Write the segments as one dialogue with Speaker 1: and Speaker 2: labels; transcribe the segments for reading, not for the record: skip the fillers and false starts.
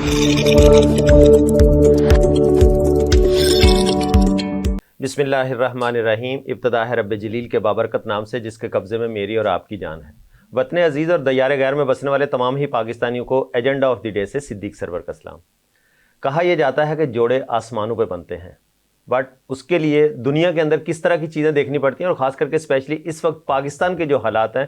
Speaker 1: بسم اللہ الرحمن الرحیم. ابتدا ہے رب جلیل کے بابرکت نام سے جس کے قبضے میں میری اور آپ کی جان ہے. وطن عزیز اور دیار غیر میں بسنے والے تمام ہی پاکستانیوں کو ایجنڈا آف دی ڈے سے صدیق سرور کا سلام. کہا یہ جاتا ہے کہ جوڑے آسمانوں پہ بنتے ہیں، بٹ اس کے لیے دنیا کے اندر کس طرح کی چیزیں دیکھنی پڑتی ہیں، اور خاص کر کے اسپیشلی اس وقت پاکستان کے جو حالات ہیں،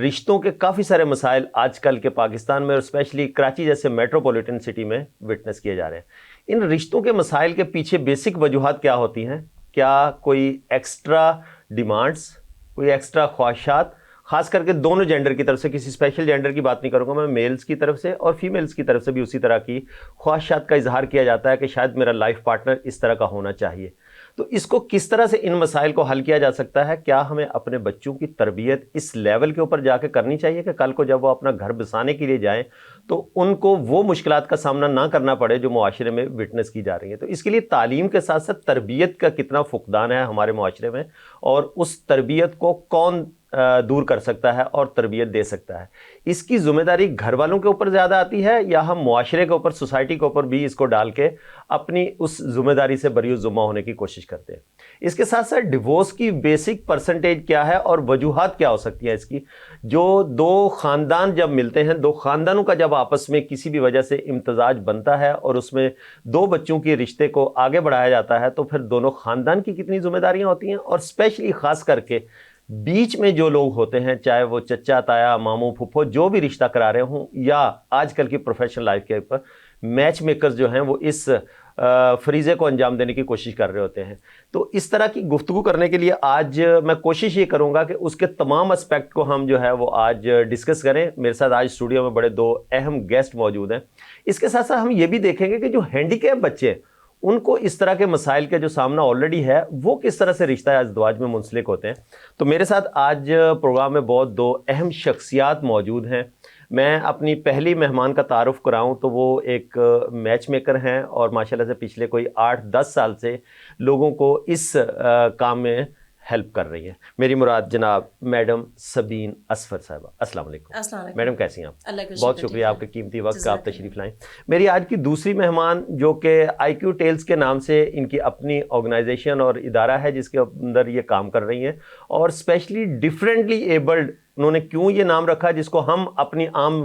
Speaker 1: رشتوں کے کافی سارے مسائل آج کل کے پاکستان میں اور اسپیشلی کراچی جیسے میٹروپولیٹن سٹی میں وٹنس کیے جا رہے ہیں. ان رشتوں کے مسائل کے پیچھے بیسک وجوہات کیا ہوتی ہیں؟ کیا کوئی ایکسٹرا ڈیمانڈس، کوئی ایکسٹرا خواہشات، خاص کر کے دونوں جینڈر کی طرف سے، کسی اسپیشل جینڈر کی بات نہیں کروں گا میں، میلز کی طرف سے اور فیمیلز کی طرف سے بھی اسی طرح کی خواہشات کا اظہار کیا جاتا ہے کہ شاید میرا لائف پارٹنر اس طرح کا ہونا چاہیے. تو اس کو کس طرح سے ان مسائل کو حل کیا جا سکتا ہے؟ کیا ہمیں اپنے بچوں کی تربیت اس لیول کے اوپر جا کے کرنی چاہیے کہ کل کو جب وہ اپنا گھر بسانے کے لیے جائیں تو ان کو وہ مشکلات کا سامنا نہ کرنا پڑے جو معاشرے میں وٹنس کی جا رہی ہیں؟ تو اس کے لیے تعلیم کے ساتھ ساتھ تربیت کا کتنا فقدان ہے ہمارے معاشرے میں، اور اس تربیت کو کون دور کر سکتا ہے اور تربیت دے سکتا ہے؟ اس کی ذمہ داری گھر والوں کے اوپر زیادہ آتی ہے یا ہم معاشرے کے اوپر، سوسائٹی کے اوپر بھی اس کو ڈال کے اپنی اس ذمہ داری سے بری ذمہ ہونے کی کوشش کرتے ہیں؟ اس کے ساتھ ساتھ ڈیورس کی بیسک پرسنٹیج کیا ہے اور وجوہات کیا ہو سکتی ہیں اس کی؟ جو دو خاندان جب ملتے ہیں، دو خاندانوں کا جب آپس میں کسی بھی وجہ سے امتزاج بنتا ہے اور اس میں دو بچوں کے رشتے کو آگے بڑھایا جاتا ہے، تو پھر دونوں خاندان کی کتنی ذمہ داریاں ہوتی ہیں، اور اسپیشلی خاص کر کے بیچ میں جو لوگ ہوتے ہیں، چاہے وہ چچا تایا ماموں پھپھو جو بھی رشتہ کرا رہے ہوں، یا آج کل کی پروفیشنل لائف کے اوپر میچ میکرز جو ہیں وہ اس فریضے کو انجام دینے کی کوشش کر رہے ہوتے ہیں. تو اس طرح کی گفتگو کرنے کے لیے آج میں کوشش یہ کروں گا کہ اس کے تمام اسپیکٹ کو ہم جو ہے وہ آج ڈسکس کریں. میرے ساتھ آج اسٹوڈیو میں بڑے دو اہم گیسٹ موجود ہیں. اس کے ساتھ ساتھ ہم یہ بھی دیکھیں گے کہ جو ہینڈی کیپ بچے، ان کو اس طرح کے مسائل کے جو سامنا آلریڈی ہے وہ کس طرح سے رشتہ ازدواج میں منسلک ہوتے ہیں. تو میرے ساتھ آج پروگرام میں بہت دو اہم شخصیات موجود ہیں. میں اپنی پہلی مہمان کا تعارف کراؤں تو وہ ایک میچ میکر ہیں اور ماشاءاللہ سے پچھلے کوئی 8-10 سال سے لوگوں کو اس کام میں ہیلپ کر رہی ہے. میری مراد جناب میڈم سبین اصفر صاحبہ. السلام علیکم.
Speaker 2: السلام علیکم.
Speaker 1: میڈم کیسی ہیں آپ؟
Speaker 2: اللہ کا
Speaker 1: بہت شکریہ آپ کے قیمتی وقت کا آپ تشریف لائیں. میری آج کی دوسری مہمان جو کہ آئی کیو ٹیلز کے نام سے ان کی اپنی آرگنائزیشن اور ادارہ ہے جس کے اندر یہ کام کر رہی ہیں، اور اسپیشلی ڈفرینٹلی ایبلڈ انہوں نے کیوں یہ نام رکھا جس کو ہم اپنی عام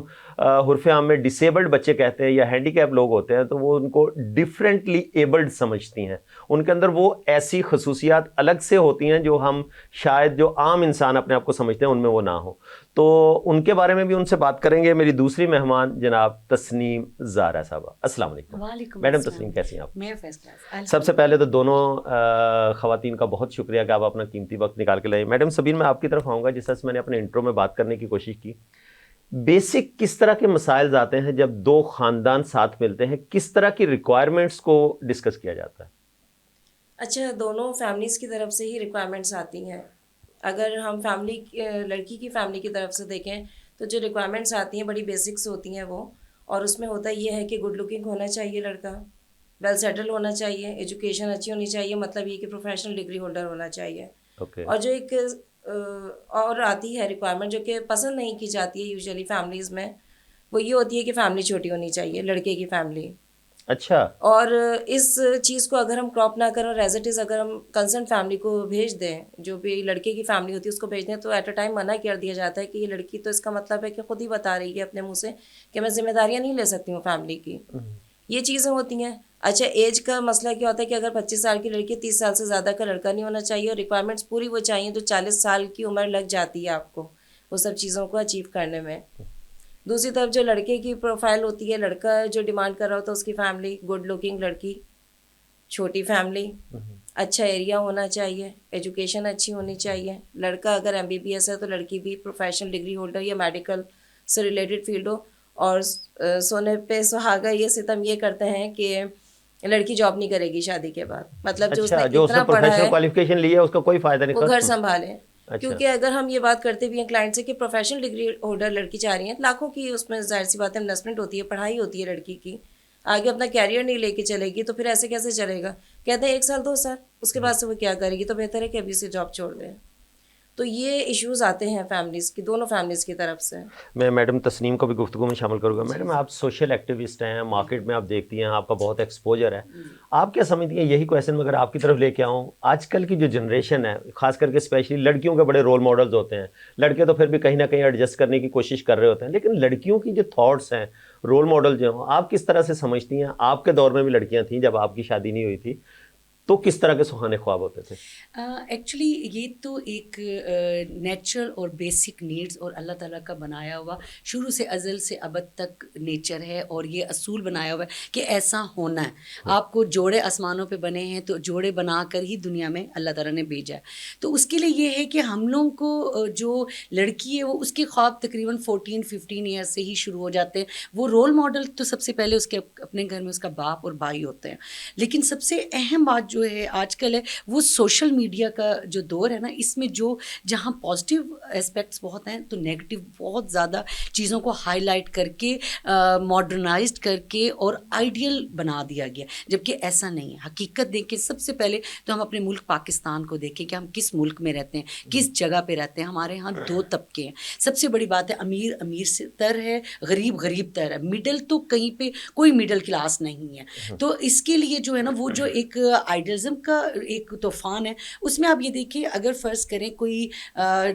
Speaker 1: حرف عام میں ڈسیبلڈ بچے کہتے ہیں یا ہینڈی کیپ لوگ ہوتے ہیں، تو وہ ان کو ڈفرینٹلی ایبلڈ سمجھتی ہیں. ان کے اندر وہ ایسی خصوصیات الگ سے ہوتی ہیں جو ہم شاید جو عام انسان اپنے آپ کو سمجھتے ہیں ان میں وہ نہ ہو. تو ان کے بارے میں بھی ان سے بات کریں گے. میری دوسری مہمان جناب تسنیم زہرا صاحبہ. السلام علیکم.
Speaker 2: وعلیکم
Speaker 1: میڈم
Speaker 2: السلام.
Speaker 1: تسنیم کیسی ہیں آپ؟
Speaker 2: میں فرسٹ کلاس.
Speaker 1: سب سے پہلے تو دونوں خواتین کا بہت شکریہ کہ آپ اپنا قیمتی وقت نکال کے لائیں. میڈم سبین، میں آپ کی طرف آؤں گا. جس طرح سے میں نے اپنے انٹرو میں بات کرنے کی کوشش کی، بیسک کس طرح کے مسائل آتے ہیں جب دو خاندان ساتھ ملتے ہیں، کس طرح کی ریکوائرمنٹس کو ڈسکس کیا جاتا ہے؟
Speaker 2: اچھا، دونوں فیملیز کی طرف سے ہی ریکوائرمنٹس آتی ہیں. اگر ہم فیملی، لڑکی کی فیملی کی طرف سے دیکھیں تو جو ریکوائرمنٹس آتی ہیں بڑی بیسکس ہوتی ہیں وہ، اور اس میں ہوتا یہ ہے کہ گڈ لکنگ ہونا چاہیے لڑکا، ویل سیٹل ہونا چاہیے، ایجوکیشن اچھی ہونی چاہیے، مطلب یہ کہ پروفیشنل ڈگری ہولڈر ہونا چاہیے. اور جو ایک اور آتی ہے ریکوائرمنٹ جو کہ پسند نہیں کی جاتی ہے یوزلی فیملیز میں، وہ یہ ہوتی ہے کہ فیملی چھوٹی ہونی چاہیے، لڑکے کی فیملی.
Speaker 1: اچھا. اور
Speaker 2: اس چیز کو اگر ہم کراپ نہ کریں اور ایز اٹ از اگر ہم کنسرن فیملی کو بھیج دیں، جو بھی لڑکے کی فیملی ہوتی ہے اس کو بھیج دیں، تو ایٹ اے ٹائم منع کر دیا جاتا ہے کہ یہ لڑکی تو اس کا مطلب ہے کہ خود ہی بتا رہی ہے اپنے منہ سے کہ میں ذمہ داریاں نہیں لے سکتی ہوں فیملی کی. یہ چیزیں ہوتی ہیں. اچھا، ایج کا مسئلہ کیا ہوتا ہے کہ اگر 25 سال کی لڑکی 30 سال سے زیادہ کا لڑکا نہیں ہونا چاہیے، اور ریکوائرمنٹس پوری وہ چاہیے جو 40 سال کی عمر لگ جاتی ہے آپ کو وہ سب چیزوں کو اچیو کرنے میں. دوسری طرف جو لڑکے کی پروفائل ہوتی ہے، لڑکا جو ڈیمانڈ کر رہا ہوتا ہے اس کی فیملی گڈ لکنگ لڑکی، چھوٹی فیملی، اچھا ایریا ہونا چاہیے، ایجوکیشن اچھی ہونی چاہیے. لڑکا اگر MBBS ہے تو لڑکی بھی پروفیشنل ڈگری ہولڈر یا میڈیکل سے ریلیٹڈ فیلڈ ہو. اور سونے پہ سہاگا یہ ستم یہ کرتے ہیں کہ لڑکی جاب نہیں کرے گی شادی کے بعد، مطلب جو اس نے اتنا پڑھا ہے
Speaker 1: کوالیفیکیشن لی ہے اس کا کوئی فائدہ نہیں،
Speaker 2: وہ گھر سنبھالے. کیونکہ اگر ہم یہ بات کرتے بھی ہیں کلائنٹ سے کہ پروفیشنل ڈگری ہولڈر لڑکی چاہ رہی ہیں، لاکھوں کی اس میں ظاہر سی بات ہے انویسٹمنٹ ہوتی ہے، پڑھائی ہوتی ہے لڑکی کی، آگے اپنا کیریئر نہیں لے کے چلے گی تو پھر ایسے کیسے چلے گا. کہتے ہیں 1 سال 2 سال، اس کے بعد سے وہ کیا کرے گی، تو بہتر ہے کہ ابھی سے جاب چھوڑ دیں. تو یہ ایشوز آتے ہیں فیملیز کی، دونوں فیملیز کی طرف سے.
Speaker 1: میں میڈم تسنیم کو بھی گفتگو میں شامل کروں گا. میڈم آپ سوشل ایکٹیوسٹ ہیں, مارکیٹ میں آپ دیکھتی ہیں, آپ کا بہت ایکسپوجر ہے, آپ کیا سمجھتی ہیں, یہی کویشچن اگر آپ کی طرف لے کے آؤں, آج کل کی جو جنریشن ہے خاص کر کے اسپیشلی لڑکیوں کے بڑے رول ماڈلز ہوتے ہیں, لڑکے تو پھر بھی کہیں نہ کہیں ایڈجسٹ کرنے کی کوشش کر رہے ہوتے ہیں, لیکن لڑکیوں کی جو تھاٹس ہیں, رول ماڈل جو ہیں, آپ کس طرح سے سمجھتی ہیں؟ آپ کے دور میں بھی لڑکیاں تھیں جب آپ کی شادی نہیں ہوئی تھی, تو کس طرح کے سہانے خواب ہوتے تھے؟
Speaker 3: ایکچولی یہ تو ایک نیچرل اور بیسک نیڈز اور اللہ تعالیٰ کا بنایا ہوا شروع سے ازل سے ابد تک نیچر ہے, اور یہ اصول بنایا ہوا ہے کہ ایسا ہونا ہے. آپ کو جوڑے آسمانوں پہ بنے ہیں تو جوڑے بنا کر ہی دنیا میں اللہ تعالیٰ نے بھیجا ہے. تو اس کے لیے یہ ہے کہ ہم لوگوں کو جو لڑکی ہے وہ اس کے خواب تقریباً 14-15 ایئر سے ہی شروع ہو جاتے ہیں. وہ رول ماڈل تو سب سے پہلے اس کے اپنے گھر میں اس کا باپ اور بھائی ہوتے ہیں, لیکن سب سے اہم بات جو ہے آج کل ہے وہ سوشل میڈیا کا جو دور ہے نا, اس میں جو جہاں پازیٹیو اسپیکٹس بہت ہیں تو نیگیٹو بہت زیادہ چیزوں کو ہائی لائٹ کر کے ماڈرنائزڈ کر کے اور آئیڈیل بنا دیا گیا, جبکہ ایسا نہیں ہے. حقیقت دیکھیں سب سے پہلے تو ہم اپنے ملک پاکستان کو دیکھیں کہ ہم کس ملک میں رہتے ہیں, کس جگہ پہ رہتے ہیں. ہمارے یہاں 2 طبقے ہیں. سب سے بڑی بات ہے امیر امیر سے تر ہے, غریب غریب تر ہے, مڈل تو کہیں پہ کوئی مڈل کلاس نہیں ہے. تو اس کے لیے جو ہے نا وہ جو ایک آئیڈیلزم کا ایک طوفان ہے, اس میں آپ یہ دیکھیں اگر فرض کریں کوئی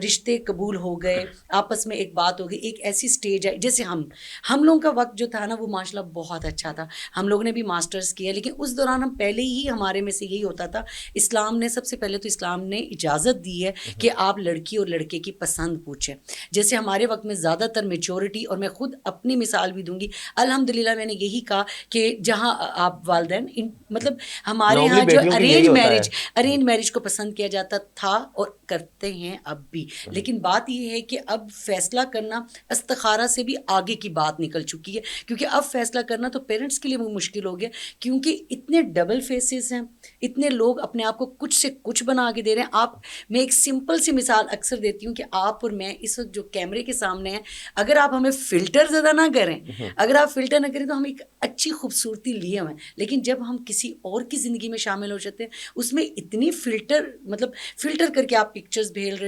Speaker 3: رشتے قبول ہو گئے, آپس میں ایک بات ہو گئی, ایک ایسی سٹیج ہے جیسے ہم لوگوں کا وقت جو تھا نا وہ ماشاء اللہ بہت اچھا تھا. ہم لوگوں نے بھی ماسٹرز کیا, لیکن اس دوران ہم پہلے ہی ہمارے میں سے یہی ہوتا تھا, اسلام نے سب سے پہلے تو اسلام نے اجازت دی ہے کہ آپ لڑکی اور لڑکے کی پسند پوچھیں. جیسے ہمارے وقت میں زیادہ تر میچورٹی, اور میں خود اپنی مثال بھی دوں گی, الحمدللہ میں نے یہی کہا کہ جہاں آپ والدین مطلب ہمارے یہاں جو ارینج میرج کو پسند کیا جاتا تھا اور کرتے ہیں اب بھی, لیکن بات یہ ہے کہ اب فیصلہ کرنا استخارہ سے بھی آگے کی بات نکل چکی ہے, کیونکہ اب فیصلہ کرنا تو پیرنٹس کے لیے وہ مشکل ہو گیا, کیونکہ اتنے ڈبل فیسز ہیں, اتنے لوگ اپنے آپ کو کچھ سے کچھ بنا کے دے رہے ہیں. میں ایک سمپل سی مثال اکثر دیتی ہوں کہ آپ اور میں اس وقت جو کیمرے کے سامنے ہیں, اگر آپ ہمیں فلٹر زیادہ نہ کریں, اگر آپ فلٹر نہ کریں تو ہم ایک اچھی خوبصورتی لیے ہوئے ہیں, لیکن جب ہم کسی اور کی زندگی میں شامل ہو جاتے ہیں اس میں اتنی فلٹر کر کے آپ پکچرز بھیج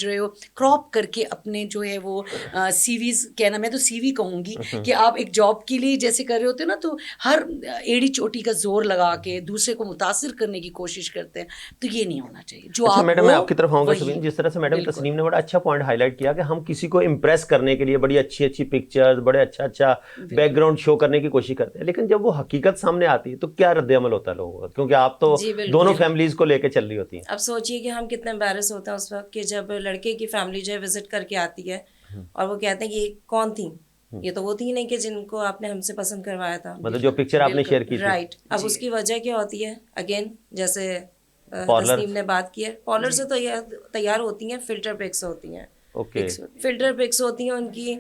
Speaker 3: رہے ہو, کراپ کر کے اپنے جو ہے وہ سی ویز, کہنا میں تو سی وی کہوں گی کہ آپ ایک جاب کے لیے جیسے کر رہے ہوتے ہیں نا, تو ہر ایڑی چوٹی کا زور لگا کے دوسرے کو متاثر کرنے کی کوشش کرتے ہیں, تو یہ نہیں ہونا چاہیے. جو
Speaker 1: اچھا میڈم میں آپ کی طرف آؤں گا.
Speaker 3: وہی
Speaker 1: جس طرح سے میڈم تسنیم نے بڑا اچھا پوائنٹ ہائی لائٹ کیا کہ ہم کسی کو امپریس کرنے کے لیے بڑی اچھی اچھی پکچرز, بڑے اچھا بیک گراؤنڈ شو کرنے کی کوشش کرتے ہیں, لیکن جب وہ حقیقت سامنے آتی ہے تو کیا رد عمل ہوتا ہے لوگوں کا, کیونکہ آپ تو دونوں فیملیز کو لے کے چل رہی ہوتی ہیں.
Speaker 2: اب سوچئے کہ ہم کتنے امبیرس ہوتے ہیں اس وقت کہ جب لڑکے کی فیملی جو ہے وزٹ کر کے آتی ہے اور وہ کہتے ہیں کہ یہ کون تھی, یہ تو وہ تھی نہیں کہ جن کو آپ نے ہم سے پسند کروایا تھا,
Speaker 1: مطلب جو پکچر آپ نے شیئر کی تھی.
Speaker 2: رائٹ. اب اس کی وجہ کیا ہوتی ہے, اگین جیسے تسنیم نے بات کی ہے, پارلر سے تو تیار ہوتی ہیں, فلٹر پکس ہوتی ہیں, فلٹر پکس ہوتی ہیں ان کی,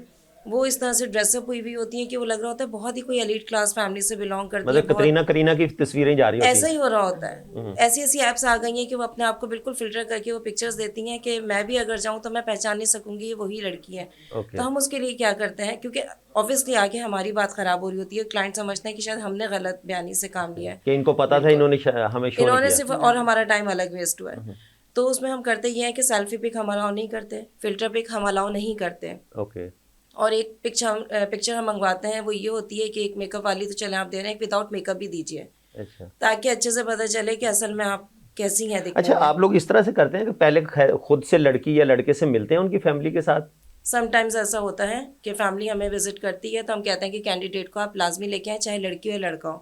Speaker 2: وہ اس طرح سے ڈریس اپ ہوئی ہوئی ہوتی ہیں کہ وہ لگ رہا ہوتا ہے بہت ہی کوئی ایلیٹ کلاس فیملی سے بلانگ کرتی ہے.
Speaker 1: مطلب کترینہ کی تصویریں جا رہی ہوتی ہیں,
Speaker 2: ایسا ہی ہو رہا ہوتا ہے. ایسی ایسی ایپس آ گئی ہیں کہ وہ اپنے آپ کو بالکل فلٹر کر کے وہ پکچرز دیتی ہیں کہ میں بھی اگر جاؤں تو میں پہچان نہیں سکوں گی یہ وہی لڑکی ہے. تو ہم اس کے لیے کیا کرتے ہیں, کیونکہ obviously آگے ہماری بات خراب ہو رہی ہوتی ہے, کلائنٹ سمجھتے ہیں کہ شاید ہم نے غلط بیانی سے کام لیا ہے,
Speaker 1: کہ ان کو پتا تھا, انہوں نے
Speaker 2: صرف, اور ہمارا ٹائم الگ ویسٹ ہوا ہے. تو اس میں ہم کرتے یہ ہیں کہ سیلفی پک ہم الاؤ نہیں کرتے, فلٹر پک ہم الاؤ نہیں کرتے. اور ایک پکچر ہم منگواتے ہیں, وہ یہ ہوتی ہے کہ ایک میک اپ والی تو چلے آپ دے رہے ہیں, ایک وداؤٹ میک اپ بھی دیجیے, تاکہ اچھے سے پتہ چلے کہ اصل میں آپ کیسی ہیں دکھنے.
Speaker 1: اچھا آپ لوگ اس طرح سے کرتے ہیں کہ پہلے خود سے لڑکی یا لڑکے سے ملتے ہیں ان کی فیملی کے ساتھ؟
Speaker 2: سم ٹائمز ایسا ہوتا ہے کہ فیملی ہمیں وزٹ کرتی ہے تو ہم کہتے ہیں کہ کینڈیڈیٹ کو آپ لازمی لے کے آئیں, چاہے لڑکی ہو یا لڑکا ہو.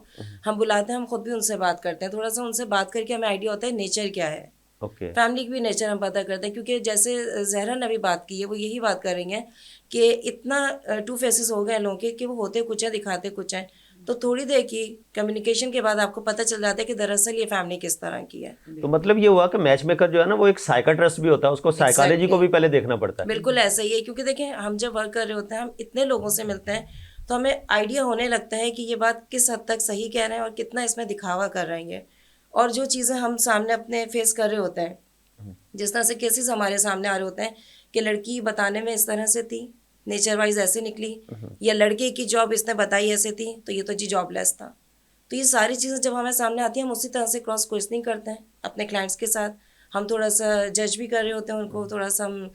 Speaker 2: ہم بلاتے ہیں, ہم خود بھی ان سے بات کرتے ہیں, تھوڑا سا ان سے بات کر کے ہمیں آئیڈیا ہوتا ہے نیچر کیا ہے, فیملی کی بھی نیچر ہم پتہ کرتے ہیں. کیونکہ جیسے زہرا نے بھی بات کی ہے, وہ یہی بات کر رہی ہیں کہ اتنا 2 فیسز ہو گئے لوگوں کے کہ وہ ہوتے کچھ ہیں دکھاتے کچھ ہیں. تو تھوڑی دیر کی کمیونیکیشن کے بعد آپ کو پتہ چل جاتا ہے کہ دراصل یہ فیملی کس طرح کی ہے.
Speaker 1: تو مطلب یہ ہوا کہ میچ میکر جو ہے نا وہ ایک سائیکاٹرسٹ بھی ہوتا ہے, اس کو سائیکالوجی کو بھی پہلے دیکھنا پڑتا ہے.
Speaker 2: بالکل ایسا ہی ہے, کیونکہ دیکھیں ہم جب ورک کر رہے ہوتے ہیں, ہم اتنے لوگوں سے ملتے ہیں تو ہمیں آئیڈیا ہونے لگتا ہے کہ یہ بات کس حد تک صحیح کہہ رہے ہیں اور کتنا اس میں دکھاوا کر رہے ہیں. اور جو چیزیں ہم سامنے اپنے فیس کر رہے ہوتے ہیں, جس طرح سے کیسز ہمارے سامنے آ رہے ہوتے ہیں کہ لڑکی بتانے میں اس طرح سے تھی, نیچر وائز ایسے نکلی, یا لڑکے کی جاب اس نے بتائی ایسے تھی تو یہ تو جی جاب لیس تھا. تو یہ ساری چیزیں جب ہمیں سامنے آتی ہیں, ہم اسی طرح سے کراس کوئسچننگ کرتے ہیں اپنے کلائنٹس کے ساتھ. ہم تھوڑا سا جج بھی کر رہے ہوتے ہیں ان کو, تھوڑا سا ہم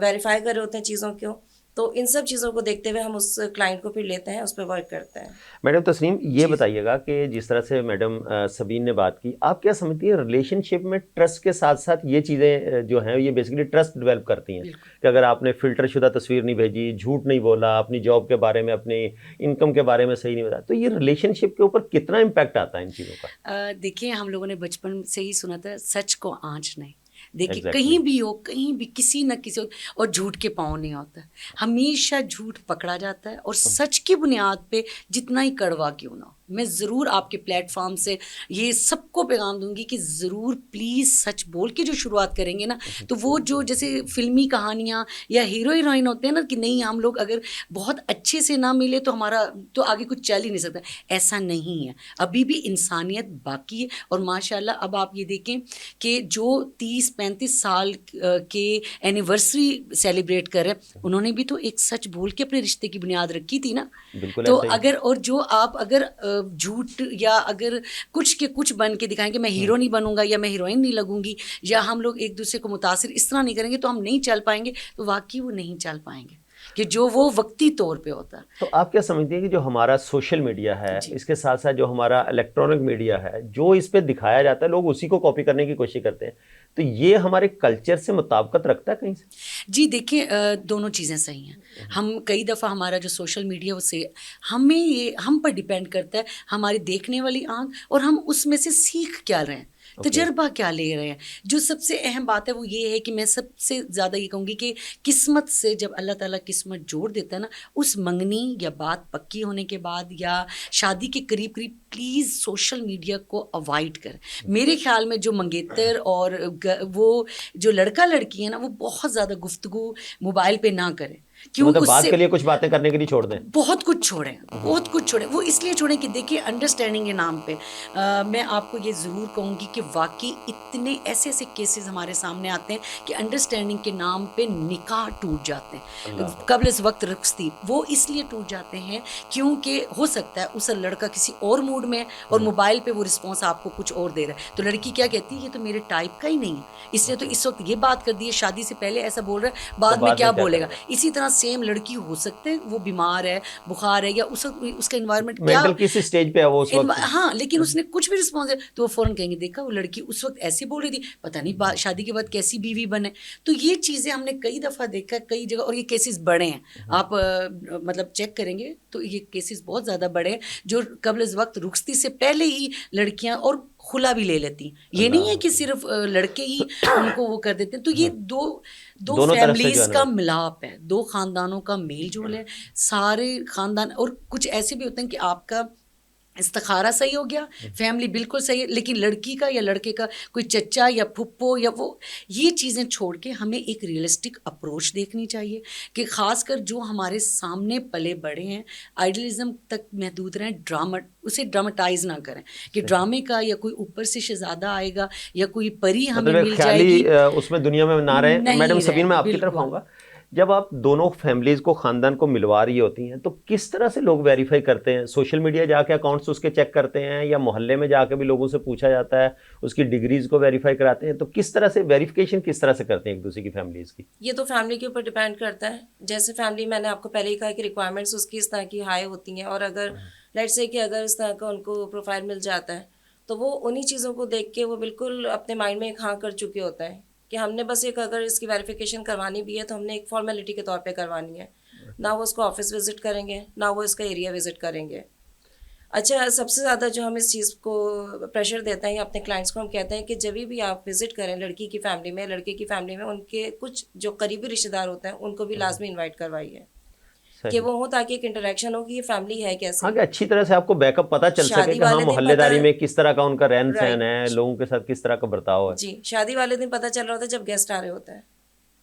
Speaker 2: ویریفائی کر رہے ہوتے ہیں چیزوں کو. تو ان سب چیزوں کو دیکھتے ہوئے ہم اس کلائنٹ کو پھر لیتے ہیں, اس پہ ورک کرتے ہیں.
Speaker 1: میڈم تسنیم, یہ بتائیے گا کہ جس طرح سے میڈم سبین نے بات کی, آپ کیا سمجھتی ہیں ریلیشن شپ میں ٹرسٹ کے ساتھ ساتھ یہ چیزیں جو ہیں یہ بیسیکلی ٹرسٹ ڈیولپ کرتی ہیں کہ اگر آپ نے فلٹر شدہ تصویر نہیں بھیجی, جھوٹ نہیں بولا, اپنی جاب کے بارے میں, اپنی انکم کے بارے میں صحیح نہیں بتایا, تو یہ ریلیشن شپ کے اوپر کتنا امپیکٹ آتا ہے ان چیزوں کا؟
Speaker 3: دیکھیں, ہم لوگوں نے بچپن سے ہی سنا تھا سچ کو آنچ نہیں. دیکھیے کہیں بھی ہو, کہیں بھی کسی نہ کسی, اور جھوٹ کے پاؤں نہیں ہوتا, ہمیشہ جھوٹ پکڑا جاتا ہے. اور سچ کی بنیاد پہ جتنا ہی کڑوا کیوں نہ ہو, میں ضرور آپ کے پلیٹ فارم سے یہ سب کو پیغام دوں گی کہ ضرور پلیز سچ بول کے جو شروعات کریں گے نا, تو وہ جو جیسے فلمی کہانیاں یا ہیرو ہیروئن ہوتے ہیں نا کہ نہیں ہم لوگ اگر بہت اچھے سے نہ ملے تو ہمارا تو آگے کچھ چل ہی نہیں سکتا, ایسا نہیں ہے. ابھی بھی انسانیت باقی ہے. اور ماشاء اللہ اب آپ یہ دیکھیں کہ جو 30-35 سال کے اینیورسری سیلیبریٹ کر رہے ہیں, انہوں نے بھی تو ایک سچ بول کے اپنے رشتے کی بنیاد رکھی تھی نا. تو اگر اور جو آپ اگر جھوٹ یا اگر کچھ کے کچھ بن کے دکھائیں کہ میں ہیرو نہیں بنوں گا یا میں ہیروئن نہیں لگوں گی یا ہم لوگ ایک دوسرے کو متاثر اس طرح نہیں کریں گے تو ہم نہیں چل پائیں گے. تو واقعی وہ نہیں چل پائیں گے کہ جو وہ وقتی طور پہ ہوتا ہے.
Speaker 1: تو آپ کیا سمجھتے ہیں کہ جو ہمارا سوشل میڈیا ہے, اس کے ساتھ ساتھ جو ہمارا الیکٹرانک میڈیا ہے, جو اس پہ دکھایا جاتا ہے, لوگ اسی کو کاپی کرنے کی کوشش کرتے ہیں, تو یہ ہمارے کلچر سے مطابقت رکھتا ہے کہیں سے؟
Speaker 3: جی دیکھیں, دونوں چیزیں صحیح ہیں. ہم کئی دفعہ ہمارا جو سوشل میڈیا سے ہمیں یہ ہم پر ڈپینڈ کرتا ہے ہماری دیکھنے والی آنکھ, اور ہم اس میں سے سیکھ کیا رہے ہیں, تجربہ کیا لے رہے ہیں. جو سب سے اہم بات ہے وہ یہ ہے کہ میں سب سے زیادہ یہ کہوں گی کہ قسمت سے جب اللہ تعالیٰ قسمت جوڑ دیتا ہے نا, اس منگنی یا بات پکی ہونے کے بعد یا شادی کے قریب قریب پلیز سوشل میڈیا کو اوائڈ کریں. میرے خیال میں جو منگیتر اور وہ جو لڑکا لڑکی ہے نا, وہ بہت زیادہ گفتگو موبائل پہ نہ کریں. کیوں
Speaker 1: بات کے لیے کچھ باتیں کرنے کے لیے چھوڑ دیں,
Speaker 3: بہت کچھ چھوڑیں, بہت کچھ چھوڑیں. وہ اس لیے چھوڑیں کہ دیکھیے انڈرسٹینڈنگ کے نام پہ میں آپ کو یہ ضرور کہوں گی کہ واقعی اتنے ایسے ایسے کیسز ہمارے سامنے آتے ہیں کہ انڈرسٹینڈنگ کے نام پہ نکاح ٹوٹ جاتے ہیں قبل از وقت رخصتی. وہ اس لیے ٹوٹ جاتے ہیں کیونکہ ہو سکتا ہے اس لڑکا کسی اور موڈ میں ہے اور موبائل پہ وہ رسپانس آپ کو کچھ اور دے رہا ہے, تو لڑکی کیا کہتی ہے یہ تو میرے ٹائپ کا ہی نہیں ہے, اس لیے تو اس وقت یہ بات کر دی ہے, شادی سے پہلے ایسا بول رہا ہے, بعد میں کیا بولے گا. اسی طرح سیم لڑکی ہو سکتے ہے وہ بیمار ہے, بخار ہے, یا اس کا انوائرمنٹ کیا
Speaker 1: کسی سٹیج پہ ہے وہ اس وقت,
Speaker 3: ہاں, لیکن اس نے کچھ بھی رسپانس ہے تو وہ فوراً کہیں گے دیکھا وہ لڑکی اس وقت ایسی بول رہی تھی, پتہ نہیں شادی کے بعد کیسی بیوی بنے. تو یہ چیزیں ہم نے کئی دفعہ دیکھا کئی جگہ, اور یہ کیسز بڑے ہیں. آپ مطلب چیک کریں گے تو یہ کیسز بہت زیادہ بڑے ہیں جو قبل از وقت رخصتی سے پہلے ہی لڑکیاں اور خلا بھی لے لیتی. یہ نہیں ہے کہ صرف لڑکے ہی ان کو وہ کر دیتے ہیں. تو یہ دو فیملیز کا ملاپ ہے, دو خاندانوں کا میل جول ہے, سارے خاندان. اور کچھ ایسے بھی ہوتے ہیں کہ آپ کا استخارہ صحیح ہو گیا, فیملی بالکل صحیح ہے, لیکن لڑکی کا یا لڑکے کا کوئی چچا یا پھپھو یا وہ, یہ چیزیں چھوڑ کے ہمیں ایک ریئلسٹک اپروچ دیکھنی چاہیے کہ خاص کر جو ہمارے سامنے پلے بڑے ہیں آئیڈیلزم تک محدود رہیں, اسے ڈراماٹائز نہ کریں کہ ڈرامے کا یا کوئی اوپر سے شہزادہ آئے گا یا کوئی پری ہمیں مل جائے گی,
Speaker 1: اس میں دنیا میں نہ رہیں. میڈم سبین, میں آپ کی طرف آؤں گا. جب آپ دونوں فیملیز کو, خاندان کو ملوا رہی ہوتی ہیں تو کس طرح سے لوگ ویریفائی کرتے ہیں؟ سوشل میڈیا جا کے اکاؤنٹس اس کے چیک کرتے ہیں, یا محلے میں جا کے بھی لوگوں سے پوچھا جاتا ہے, اس کی ڈگریز کو ویریفائی کراتے ہیں؟ تو کس طرح سے ویریفیکیشن کس طرح سے کرتے ہیں ایک دوسرے کی فیملیز کی؟
Speaker 2: یہ تو فیملی کے اوپر ڈیپینڈ کرتا ہے. جیسے فیملی میں نے آپ کو پہلے ہی کہا کہ ریکوائرمنٹس اس کی اس طرح کی ہائی ہوتی ہیں, اور اگر لیٹ سے کہ اگر اس طرح کا ان کو پروفائل مل جاتا ہے تو وہ انہی چیزوں کو دیکھ کے وہ بالکل اپنے مائنڈ میں ایک ہاں کر چکے ہوتا ہے کہ ہم نے بس ایک اگر اس کی ویریفیکیشن کروانی بھی ہے تو ہم نے ایک فارمیلٹی کے طور پہ کروانی ہے, نہ وہ اس کو آفس وزٹ کریں گے نہ وہ اس کا ایریا وزٹ کریں گے. اچھا, سب سے زیادہ جو ہم اس چیز کو پریشر دیتے ہیں یا اپنے کلائنٹس کو ہم کہتے ہیں کہ جب بھی آپ وزٹ کریں لڑکی کی فیملی میں, لڑکے کی فیملی میں, ان کے کچھ جو قریبی رشتے دار ہوتے ہیں ان کو بھی لازمی انوائٹ کروائیے کہ وہ ہو, تاکہ ایک انٹریکشن ہو کہ یہ فیملی ہے کیسے.
Speaker 1: ہاں, کہ اچھی طرح سے آپ کو بیک اپ پتہ چل سکے کہ ہاں محلے داری میں کس طرح کا ان کا رہن سہن ہے, لوگوں کے ساتھ کس طرح کا برتاؤ ہے.
Speaker 2: جی, شادی والے دن پتہ چل رہا ہوتا ہے جب گیسٹ آ رہے ہوتے ہیں,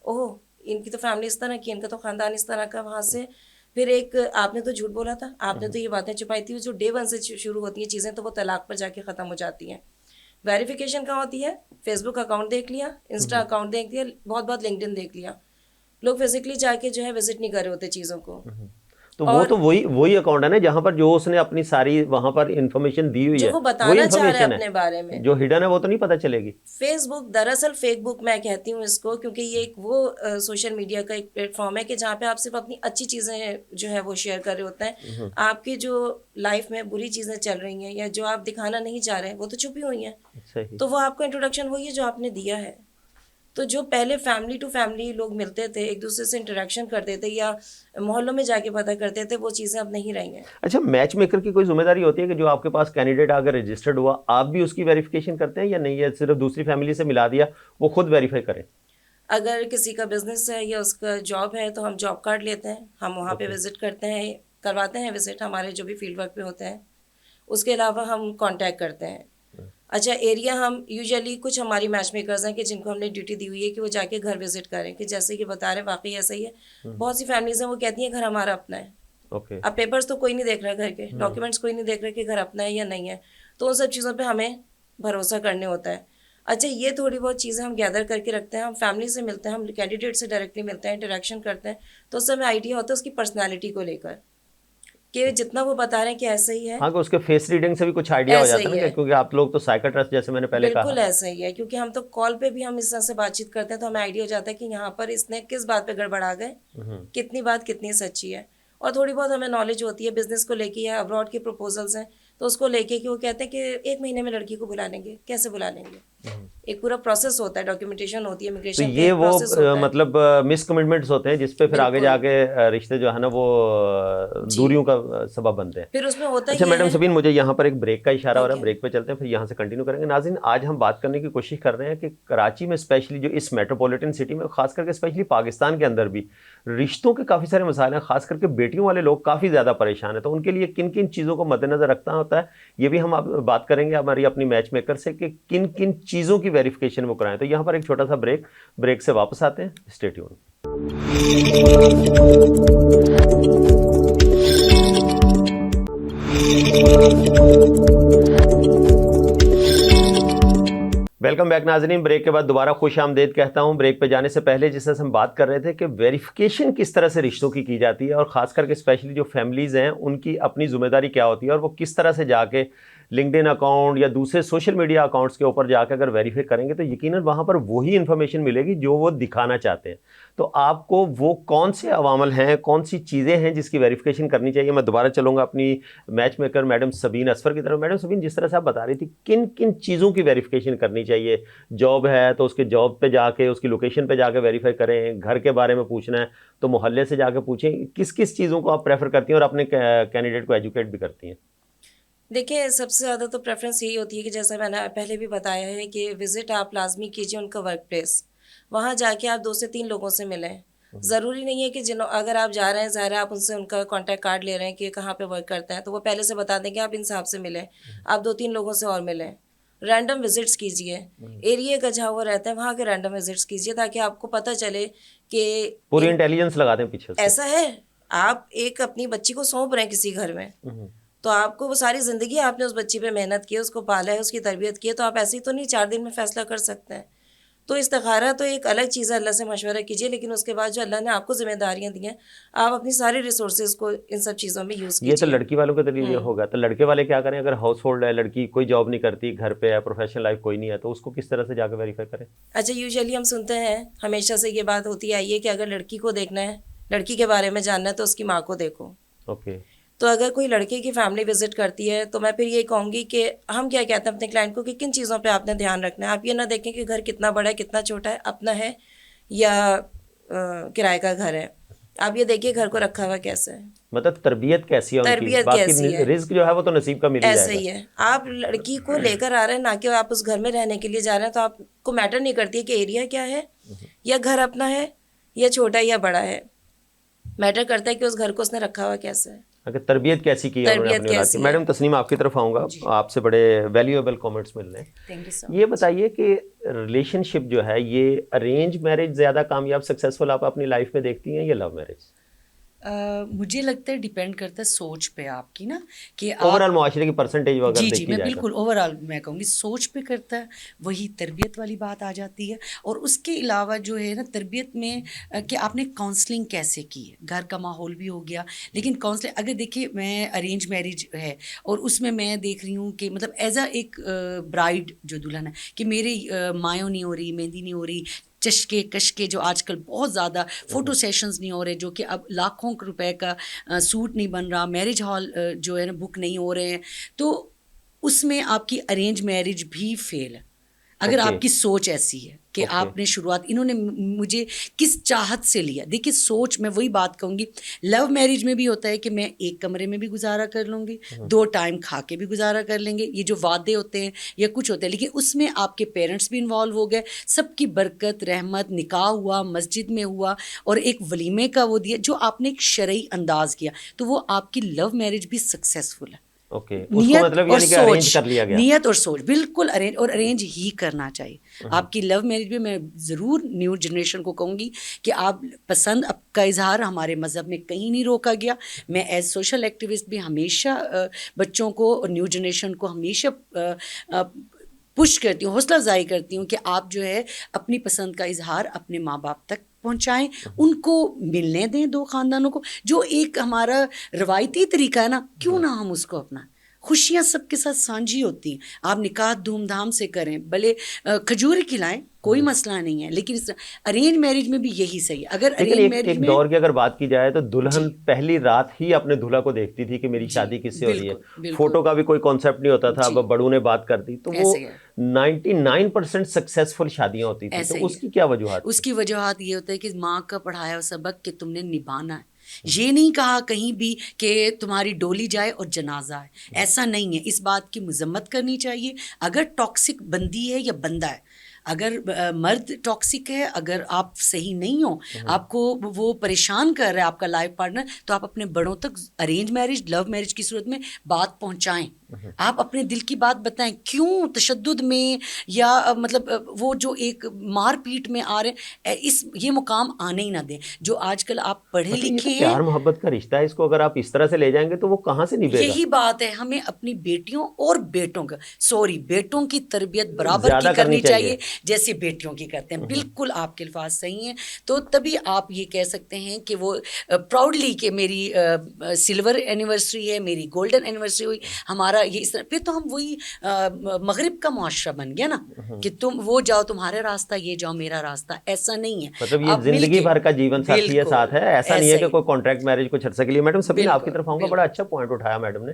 Speaker 2: اوہ ان کی تو فیملی اس طرح کی, ان کا تو خاندان اس طرح کا. وہاں سے پھر ایک آپ نے تو جھوٹ بولا تھا, آپ نے تو یہ باتیں چھپائی تھی, جو ڈے ون سے شروع ہوتی ہیں چیزیں تو وہ طلاق پر جا کے ختم ہو جاتی ہیں. ویریفیکیشن کہاں ہوتی ہے؟ فیس بک اکاؤنٹ دیکھ لیا, انسٹا اکاؤنٹ دیکھ لیا, بہت لنکڈ ان دیکھ لیا. لوگ فزیکلی جا کے جو ہے وزٹ نہیں کر رہے ہوتے چیزوں کو.
Speaker 1: تو وہ تو وہی اکاؤنٹ ہے نا جہاں پر جو اس نے اپنی ساری وہاں پر انفارمیشن دی ہوئی ہے,
Speaker 2: جو وہ بتانا چاہ رہے ہیں اپنے بارے میں,
Speaker 1: جو ہڈن ہے وہ تو نہیں پتہ چلے گی.
Speaker 2: فیس بک دراصل فیک بک میں کہتی ہوں اس کو, کیونکہ یہ ایک وہ سوشل میڈیا کا ایک پلیٹ فارم ہے کہ جہاں پہ آپ صرف اپنی اچھی چیزیں جو ہے وہ شیئر کر رہے ہوتے ہیں. آپ کی جو لائف میں بری چیزیں چل رہی ہیں یا جو آپ دکھانا نہیں چاہ رہے وہ تو چھپی ہوئی ہیں, تو وہ آپ کو انٹروڈکشن وہی ہے جو آپ نے دیا ہے. تو جو پہلے فیملی ٹو فیملی لوگ ملتے تھے, ایک دوسرے سے انٹریکشن کرتے تھے یا محلوں میں جا کے پتہ کرتے تھے, وہ چیزیں اب نہیں رہی ہیں.
Speaker 1: اچھا, میچ میکر کی کوئی ذمہ داری ہوتی ہے کہ جو آپ کے پاس کینڈیڈیٹ اگر رجسٹرڈ ہوا آپ بھی اس کی ویریفیکیشن کرتے ہیں یا نہیں, ہے صرف دوسری فیملی سے ملا دیا وہ خود ویریفائی کریں؟
Speaker 2: اگر کسی کا بزنس ہے یا اس کا جاب ہے تو ہم جاب کارڈ لیتے ہیں, ہم وہاں پہ وزٹ کرتے ہیں, کرواتے ہیں وزٹ ہمارے جو بھی فیلڈ ورک پہ ہوتے ہیں. اس کے علاوہ ہم کانٹیکٹ کرتے ہیں. اچھا, ایریا ہم یوزلی کچھ ہماری میچ میکرز ہیں کہ جن کو ہم نے ڈیوٹی دی ہوئی ہے کہ وہ جا کے گھر وزٹ کریں, کہ جیسے کہ بتا رہے ہیں واقعی ایسا ہی ہے. بہت سی فیملیز ہیں وہ کہتی ہیں گھر ہمارا اپنا ہے. اب پیپرز تو کوئی نہیں دیکھ رہا گھر کے, ڈاکیومنٹس کوئی نہیں دیکھ رہا کہ گھر اپنا ہے یا نہیں ہے, تو ان سب چیزوں پہ ہمیں بھروسہ کرنے ہوتا ہے. اچھا, یہ تھوڑی بہت چیزیں ہم گیدر کر کے رکھتے ہیں, ہم فیملی سے ملتے ہیں, ہم کینڈیڈیٹ سے ڈائریکٹلی ملتے ہیں, انٹریکشن کرتے ہیں, تو اس سے ہمیں آئیڈیا ہوتا ہے اس کی پرسنالٹی کو لے کر کہ جتنا وہ بتا رہے ہیں کہ ایسا ہی ہے.
Speaker 1: ہاں, کہ اس کے فیس ریڈنگ سے بھی کچھ آئیڈیا ہو جاتا ہے نا, کیونکہ آپ لوگ تو سائیکیٹرسٹ جیسے میں نے پہلے کہا.
Speaker 2: بالکل ایسا ہی ہے, کیونکہ ہم تو کال پہ بھی ہم اس طرح سے بات چیت کرتے ہیں تو ہمیں آئیڈیا ہو جاتا ہے کہ یہاں پر اس نے کس بات پہ گڑبڑا گئے, کتنی بات کتنی سچی ہے. اور تھوڑی بہت ہمیں نالج ہوتی ہے بزنس کو لے کے یا ابراڈ کی پروپوزلس ہیں تو اس کو لے کے کہ وہ کہتے ہیں کہ 1 مہینے میں لڑکی کو بلا لیں گے, کیسے بلا لیں گے, ایک پورا پروسیس ہوتا ہے, ڈاکیومنٹیشن ہوتی ہے,
Speaker 1: تو
Speaker 2: امیگریشن
Speaker 1: یہ وہ مطلب مس کمٹمنٹس ہوتے ہیں جس پہ پھر آگے جا کے رشتے جو ہے نا وہ دوریوں کا سبب بنتے ہیں.
Speaker 2: پھر اس میں ہوتا ہے.
Speaker 1: اچھا میڈم سبین, مجھے یہاں پر ایک بریک کا اشارہ ہو رہا ہے, بریک پہ چلتے ہیں, پھر یہاں سے کنٹینیو کریں گے. ناظرین, آج ہم بات کرنے کی کوشش کر رہے ہیں کہ کراچی میں اسپیشلی جو اس میٹروپولیٹن سٹی میں, خاص کر کے اسپیشلی پاکستان کے اندر بھی رشتوں کے کافی سارے مسائل ہیں, خاص کر کے بیٹیوں والے لوگ کافی زیادہ پریشان ہیں. تو ان کے لیے کن کن چیزوں کو مد نظر رکھنا ہوتا ہے یہ بھی ہم بات کریں گے ہماری اپنی میچ میکر سے کہ کن کن چیزوں کی ویریفیکیشن وہ کرائیں. تو یہاں پر ایک چھوٹا سا بریک سے واپس آتے ہیں. Stay tune. ویلکم بیک ناظرین, بریک کے بعد دوبارہ خوش آمدید کہتا ہوں. بریک پہ جانے سے پہلے جس طرح ہم بات کر رہے تھے کہ ویریفیکیشن کس طرح سے رشتوں کی جاتی ہے اور خاص کر کے اسپیشلی جو فیملیز ہیں ان کی اپنی ذمہ داری کیا ہوتی ہے اور وہ کس طرح سے جا کے لنکڈ ان اکاؤنٹ یا دوسرے سوشل میڈیا اکاؤنٹس کے اوپر جا کے اگر ویریفائی کریں گے تو یقیناً وہاں پر وہی انفارمیشن ملے گی جو وہ دکھانا چاہتے ہیں. تو آپ کو وہ کون سے عوامل ہیں, کون سی چیزیں ہیں جس کی ویریفیکیشن کرنی چاہیے. میں دوبارہ چلوں گا اپنی میچ میکر میڈم سبین اصفر کی طرف. میڈم سبین, جس طرح سے آپ بتا رہی تھی کن کن چیزوں کی ویریفیکیشن کرنی چاہیے, جاب ہے تو اس کے جاب پہ جا کے اس کی لوکیشن پہ جا کے ویریفائی کریں, گھر کے بارے میں پوچھنا ہے تو محلے سے جا کے پوچھیں, کس کس چیزوں کو آپ پریفر کرتی ہیں اور اپنے کینڈیڈیٹ کو ایجوکیٹ بھی کرتی ہیں؟
Speaker 2: دیکھیں, سب سے زیادہ تو پریفرنس یہی ہوتی ہے کہ جیسا میں نے پہلے بھی بتایا ہے کہ وزٹ آپ لازمی کیجیے ان کا ورک پلیس. وہاں جا کے آپ 2 سے 3 لوگوں سے ملیں. ضروری نہیں ہے کہ اگر آپ جا رہے ہیں ظاہر ہے آپ ان سے ان کا کانٹیکٹ کارڈ لے رہے ہیں کہ کہاں پہ ورک کرتے ہیں تو وہ پہلے سے بتا دیں کہ آپ ان صاحب سے ملیں. آپ 2-3 لوگوں سے اور ملیں, رینڈم وزٹس کیجیے, ایریا کا جہاں وہ رہتے ہیں وہاں کے رینڈم وزٹس کیجیے تاکہ آپ کو پتہ چلے کہ
Speaker 1: پوری انٹیلیجنس لگا دیں پیچھے سے.
Speaker 2: ایسا ہے, آپ ایک اپنی بچی کو سونپ رہے ہیں کسی گھر میں تو آپ کو وہ ساری زندگی آپ نے اس بچی پہ محنت کی, اس کو پالا ہے, اس کی تربیت کی ہے, تو آپ ایسے ہی تو نہیں 4 دن میں فیصلہ کر سکتے ہیں. تو استخارہ تو ایک الگ چیز ہے, اللہ سے مشورہ کیجیے, لیکن اس کے بعد جو اللہ نے آپ کو ذمہ داریاں دی ہیں آپ اپنی ساری ریسورسز کو ان سب چیزوں میں یوز کیجیے.
Speaker 1: یہ تو لڑکی والوں کے ذریعے ہوگا. تو لڑکے والے کیا کریں اگر ہاؤس ہولڈ ہے, لڑکی کوئی جاب نہیں کرتی, گھر پہ ہے, پروفیشنل لائف کوئی نہیں ہے, تو اس کو کس طرح سے جا کے ویریفائی کریں؟
Speaker 2: اچھا, یوزلی ہم سنتے ہیں ہمیشہ سے یہ بات ہوتی آئی ہے کہ اگر لڑکی کو دیکھنا ہے, لڑکی کے بارے میں جاننا ہے تو اس کی ماں کو دیکھو.
Speaker 1: اوکے.
Speaker 2: تو اگر کوئی لڑکے کی فیملی وزٹ کرتی ہے تو میں پھر یہ کہوں گی کہ ہم کیا کہتے ہیں اپنے کلائنٹ کو کہ کن چیزوں پہ آپ نے دھیان رکھنا ہے. آپ یہ نہ دیکھیں کہ گھر کتنا بڑا ہے, کتنا چھوٹا ہے, اپنا ہے یا کرائے کا گھر ہے. آپ یہ دیکھیے گھر کو رکھا ہوا کیسے ہے,
Speaker 1: مطلب تربیت کیسی ہے,
Speaker 2: تربیت کیسی ہے,
Speaker 1: رزق جو ہے وہ تو نصیب کا مل ہی جائے گا.
Speaker 2: ایسا ہی ہے. آپ لڑکی کو لے کر آ رہے ہیں نہ کہ آپ اس گھر میں رہنے کے لیے جا رہے ہیں, تو آپ کو میٹر نہیں کرتی ہے کہ ایریا کیا ہے, یا گھر اپنا ہے یا چھوٹا یا بڑا ہے. میٹر کرتا ہے کہ اس گھر کو اس نے رکھا ہوا کیسے ہے,
Speaker 1: اگر تربیت کیسی کی ہے انہوں نے اپنی اولاد کی. میڈم تسنیم, آپ کی طرف آؤں گا, آپ سے بڑے ویلیویبل کامنٹس مل رہے ہیں. یہ بتائیے کہ ریلیشن شپ جو ہے یہ ارینج میرج زیادہ کامیاب سکسیزفل آپ اپنی لائف میں دیکھتی ہیں یا لو میرج؟
Speaker 3: مجھے لگتا ہے ڈیپینڈ کرتا ہے سوچ پہ آپ کی نا کہ
Speaker 1: اوور آل معاشرے کی پرسنٹیج اگر
Speaker 3: جی
Speaker 1: دیکھی
Speaker 3: میں
Speaker 1: جائے
Speaker 3: بالکل اوور آل میں کہوں گی سوچ پہ کرتا ہے. وہی تربیت والی بات آ جاتی ہے. اور اس کے علاوہ جو ہے نا تربیت میں کہ آپ نے کاؤنسلنگ کیسے کی ہے, گھر کا ماحول بھی ہو گیا, لیکن کاؤنسلنگ اگر دیکھیے میں ارینج میرج ہے اور اس میں دیکھ رہی ہوں کہ مطلب ایز اے ایک برائڈ جو دلہن ہے کہ میرے مایوں نہیں ہو رہی, مہندی نہیں ہو رہی, چشکے کشکے جو آج کل بہت زیادہ فوٹو سیشنز نہیں ہو رہے, جو کہ اب لاکھوں روپے کا سوٹ نہیں بن رہا, میرج ہال جو ہے نا بک نہیں ہو رہے ہیں, تو اس میں آپ کی ارینج میرج بھی فیل ہے اگر آپ کی سوچ ایسی ہے کہ آپ نے شروعات, انہوں نے مجھے کس چاہت سے لیا. دیکھیے سوچ میں وہی بات کہوں گی, لو میرج میں بھی ہوتا ہے کہ میں ایک کمرے میں بھی گزارا کر لوں گی, 2 ٹائم کھا کے بھی گزارا کر لیں گے, یہ جو وعدے ہوتے ہیں یا کچھ ہوتے ہیں, لیکن اس میں آپ کے پیرنٹس بھی انوالو ہو گئے, سب کی برکت رحمت, نکاح ہوا, مسجد میں ہوا اور ایک ولیمے کا وہ دیا جو آپ نے ایک شرعی انداز کیا, تو وہ آپ کی لو میرج بھی سکسیزفل ہے. نیت اور سوچ, نیت اور سوچ بالکل ارینج, اور ارینج ہی کرنا چاہیے. آپ کی لو میرج میں ضرور نیو جنریشن کو کہوں گی کہ آپ پسند کا اظہار ہمارے مذہب میں کہیں نہیں روکا گیا. میں ایز سوشل ایکٹیوسٹ بھی ہمیشہ بچوں کو اور نیو جنریشن کو ہمیشہ پش کرتی ہوں, حوصلہ افزائی کرتی ہوں کہ آپ جو ہے اپنی پسند کا اظہار اپنے ماں باپ تک پہنچائیں, ان کو ملنے دیں 2 خاندانوں کو. جو ایک ہمارا روایتی طریقہ ہے نا, کیوں نہ ہم اس کو اپنائیں. خوشیاں سب کے ساتھ سانجھی ہوتی ہیں, آپ نکاح دھوم دھام سے کریں, بھلے کھجور کھلائیں, کوئی مسئلہ نہیں ہے, لیکن ارینج میرج میں بھی یہی صحیح ہے. اگر ارینج میرج میں
Speaker 1: ایک دور کی اگر بات کی جائے تو دلہن پہلی رات ہی اپنے دلہا کو دیکھتی تھی کہ میری شادی کس سے ہو رہی ہے, فوٹو کا بھی کوئی کانسیپٹ نہیں ہوتا تھا, اب بڑوں نے بات کر دی, تو وہ 99% سکسیسفل شادیاں ہوتی تھی. تو اس کی کیا وجوہات؟
Speaker 3: اس کی وجوہات یہ ہوتا ہے کہ ماں کا پڑھایا سبق کہ تم نے نبھانا ہے. یہ نہیں کہا کہیں بھی کہ تمہاری ڈولی جائے اور جنازہ ہے, ایسا نہیں ہے. اس بات کی مذمت کرنی چاہیے. اگر ٹاکسک بندی ہے یا بندہ ہے, اگر مرد ٹاکسک ہے, اگر آپ صحیح نہیں ہو, آپ کو وہ پریشان کر رہا ہے آپ کا لائف پارٹنر, تو آپ اپنے بڑوں تک ارینج میرج لو میرج کی صورت میں بات پہنچائیں. آپ اپنے دل کی بات بتائیں, کیوں تشدد میں یا مطلب وہ جو ایک مار پیٹ میں آ رہے ہیں, یہ مقام آنے ہی نہ دیں. جو آج کل آپ پڑھے لکھے ہیں,
Speaker 1: پیار محبت کا رشتہ ہے, اس کو اگر آپ اس طرح سے لے جائیں گے تو وہ کہاں سے نبھے گا.
Speaker 3: یہی بات ہے, ہمیں اپنی بیٹیوں اور بیٹوں کا بیٹوں کی تربیت برابر کی کرنی چاہیے جیسے بیٹیوں کی کرتے ہیں. بالکل آپ کے الفاظ صحیح ہیں. تو تبھی آپ یہ کہہ سکتے ہیں کہ وہ پراؤڈلی کہ میری سلور اینیورسری ہے, میری گولڈن اینیورسری ہوئی, ہمارا یہ اس طرح. پھر تو ہم وہی مغرب کا معاشرہ بن گیا نا, کہ تم وہ جاؤ تمہارا راستہ, یہ جاؤ میرا راستہ. ایسا نہیں ہے,
Speaker 1: مطلب یہ زندگی بھر کا جیون ساتھی ہے, ساتھ ہے. ایسا نہیں ہے کہ کوئی کانٹریکٹ میرج کچھ عرصے کے لیے. میڈم سبینہ آپ کی طرف آؤں گا, بڑا اچھا پوائنٹ اٹھایا میڈم نے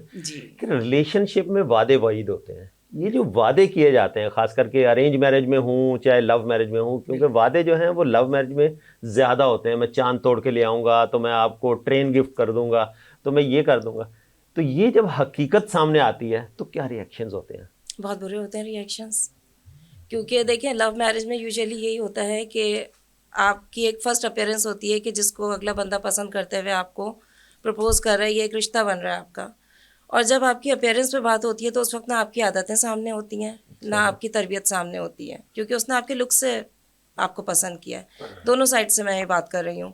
Speaker 1: کہ ریلیشن شپ میں وعدے وعید ہوتے ہیں. یہ جو وعدے کیے جاتے ہیں خاص کر کے ارینج میرج میں ہوں چاہے لو میرج میں ہوں, کیونکہ وعدے جو ہیں وہ لو میرج میں زیادہ ہوتے ہیں. میں چاند توڑ کے لے آؤں گا, تو میں آپ کو ٹرین گفٹ کر دوں گا, تو میں یہ کر دوں گا. تو یہ جب حقیقت سامنے آتی ہے تو کیا ریئیکشنز ہوتے ہیں؟
Speaker 2: بہت برے ہوتے ہیں ریئیکشنز. کیونکہ دیکھیں لو میرج میں یوزلی یہی ہوتا ہے کہ آپ کی ایک فرسٹ اپیرنس ہوتی ہے کہ جس کو اگلا بندہ پسند کرتے ہوئے آپ کو پرپوز کر رہا ہے, یہ ایک رشتہ بن رہا ہے آپ کا. اور جب آپ کی اپیرنس پہ بات ہوتی ہے تو اس وقت نہ آپ کی عادتیں سامنے ہوتی ہیں, نہ آپ کی تربیت سامنے ہوتی ہے, کیونکہ اس نے آپ کے لک سے آپ کو پسند کیا ہے. دونوں سائڈ سے میں یہ بات کر رہی ہوں.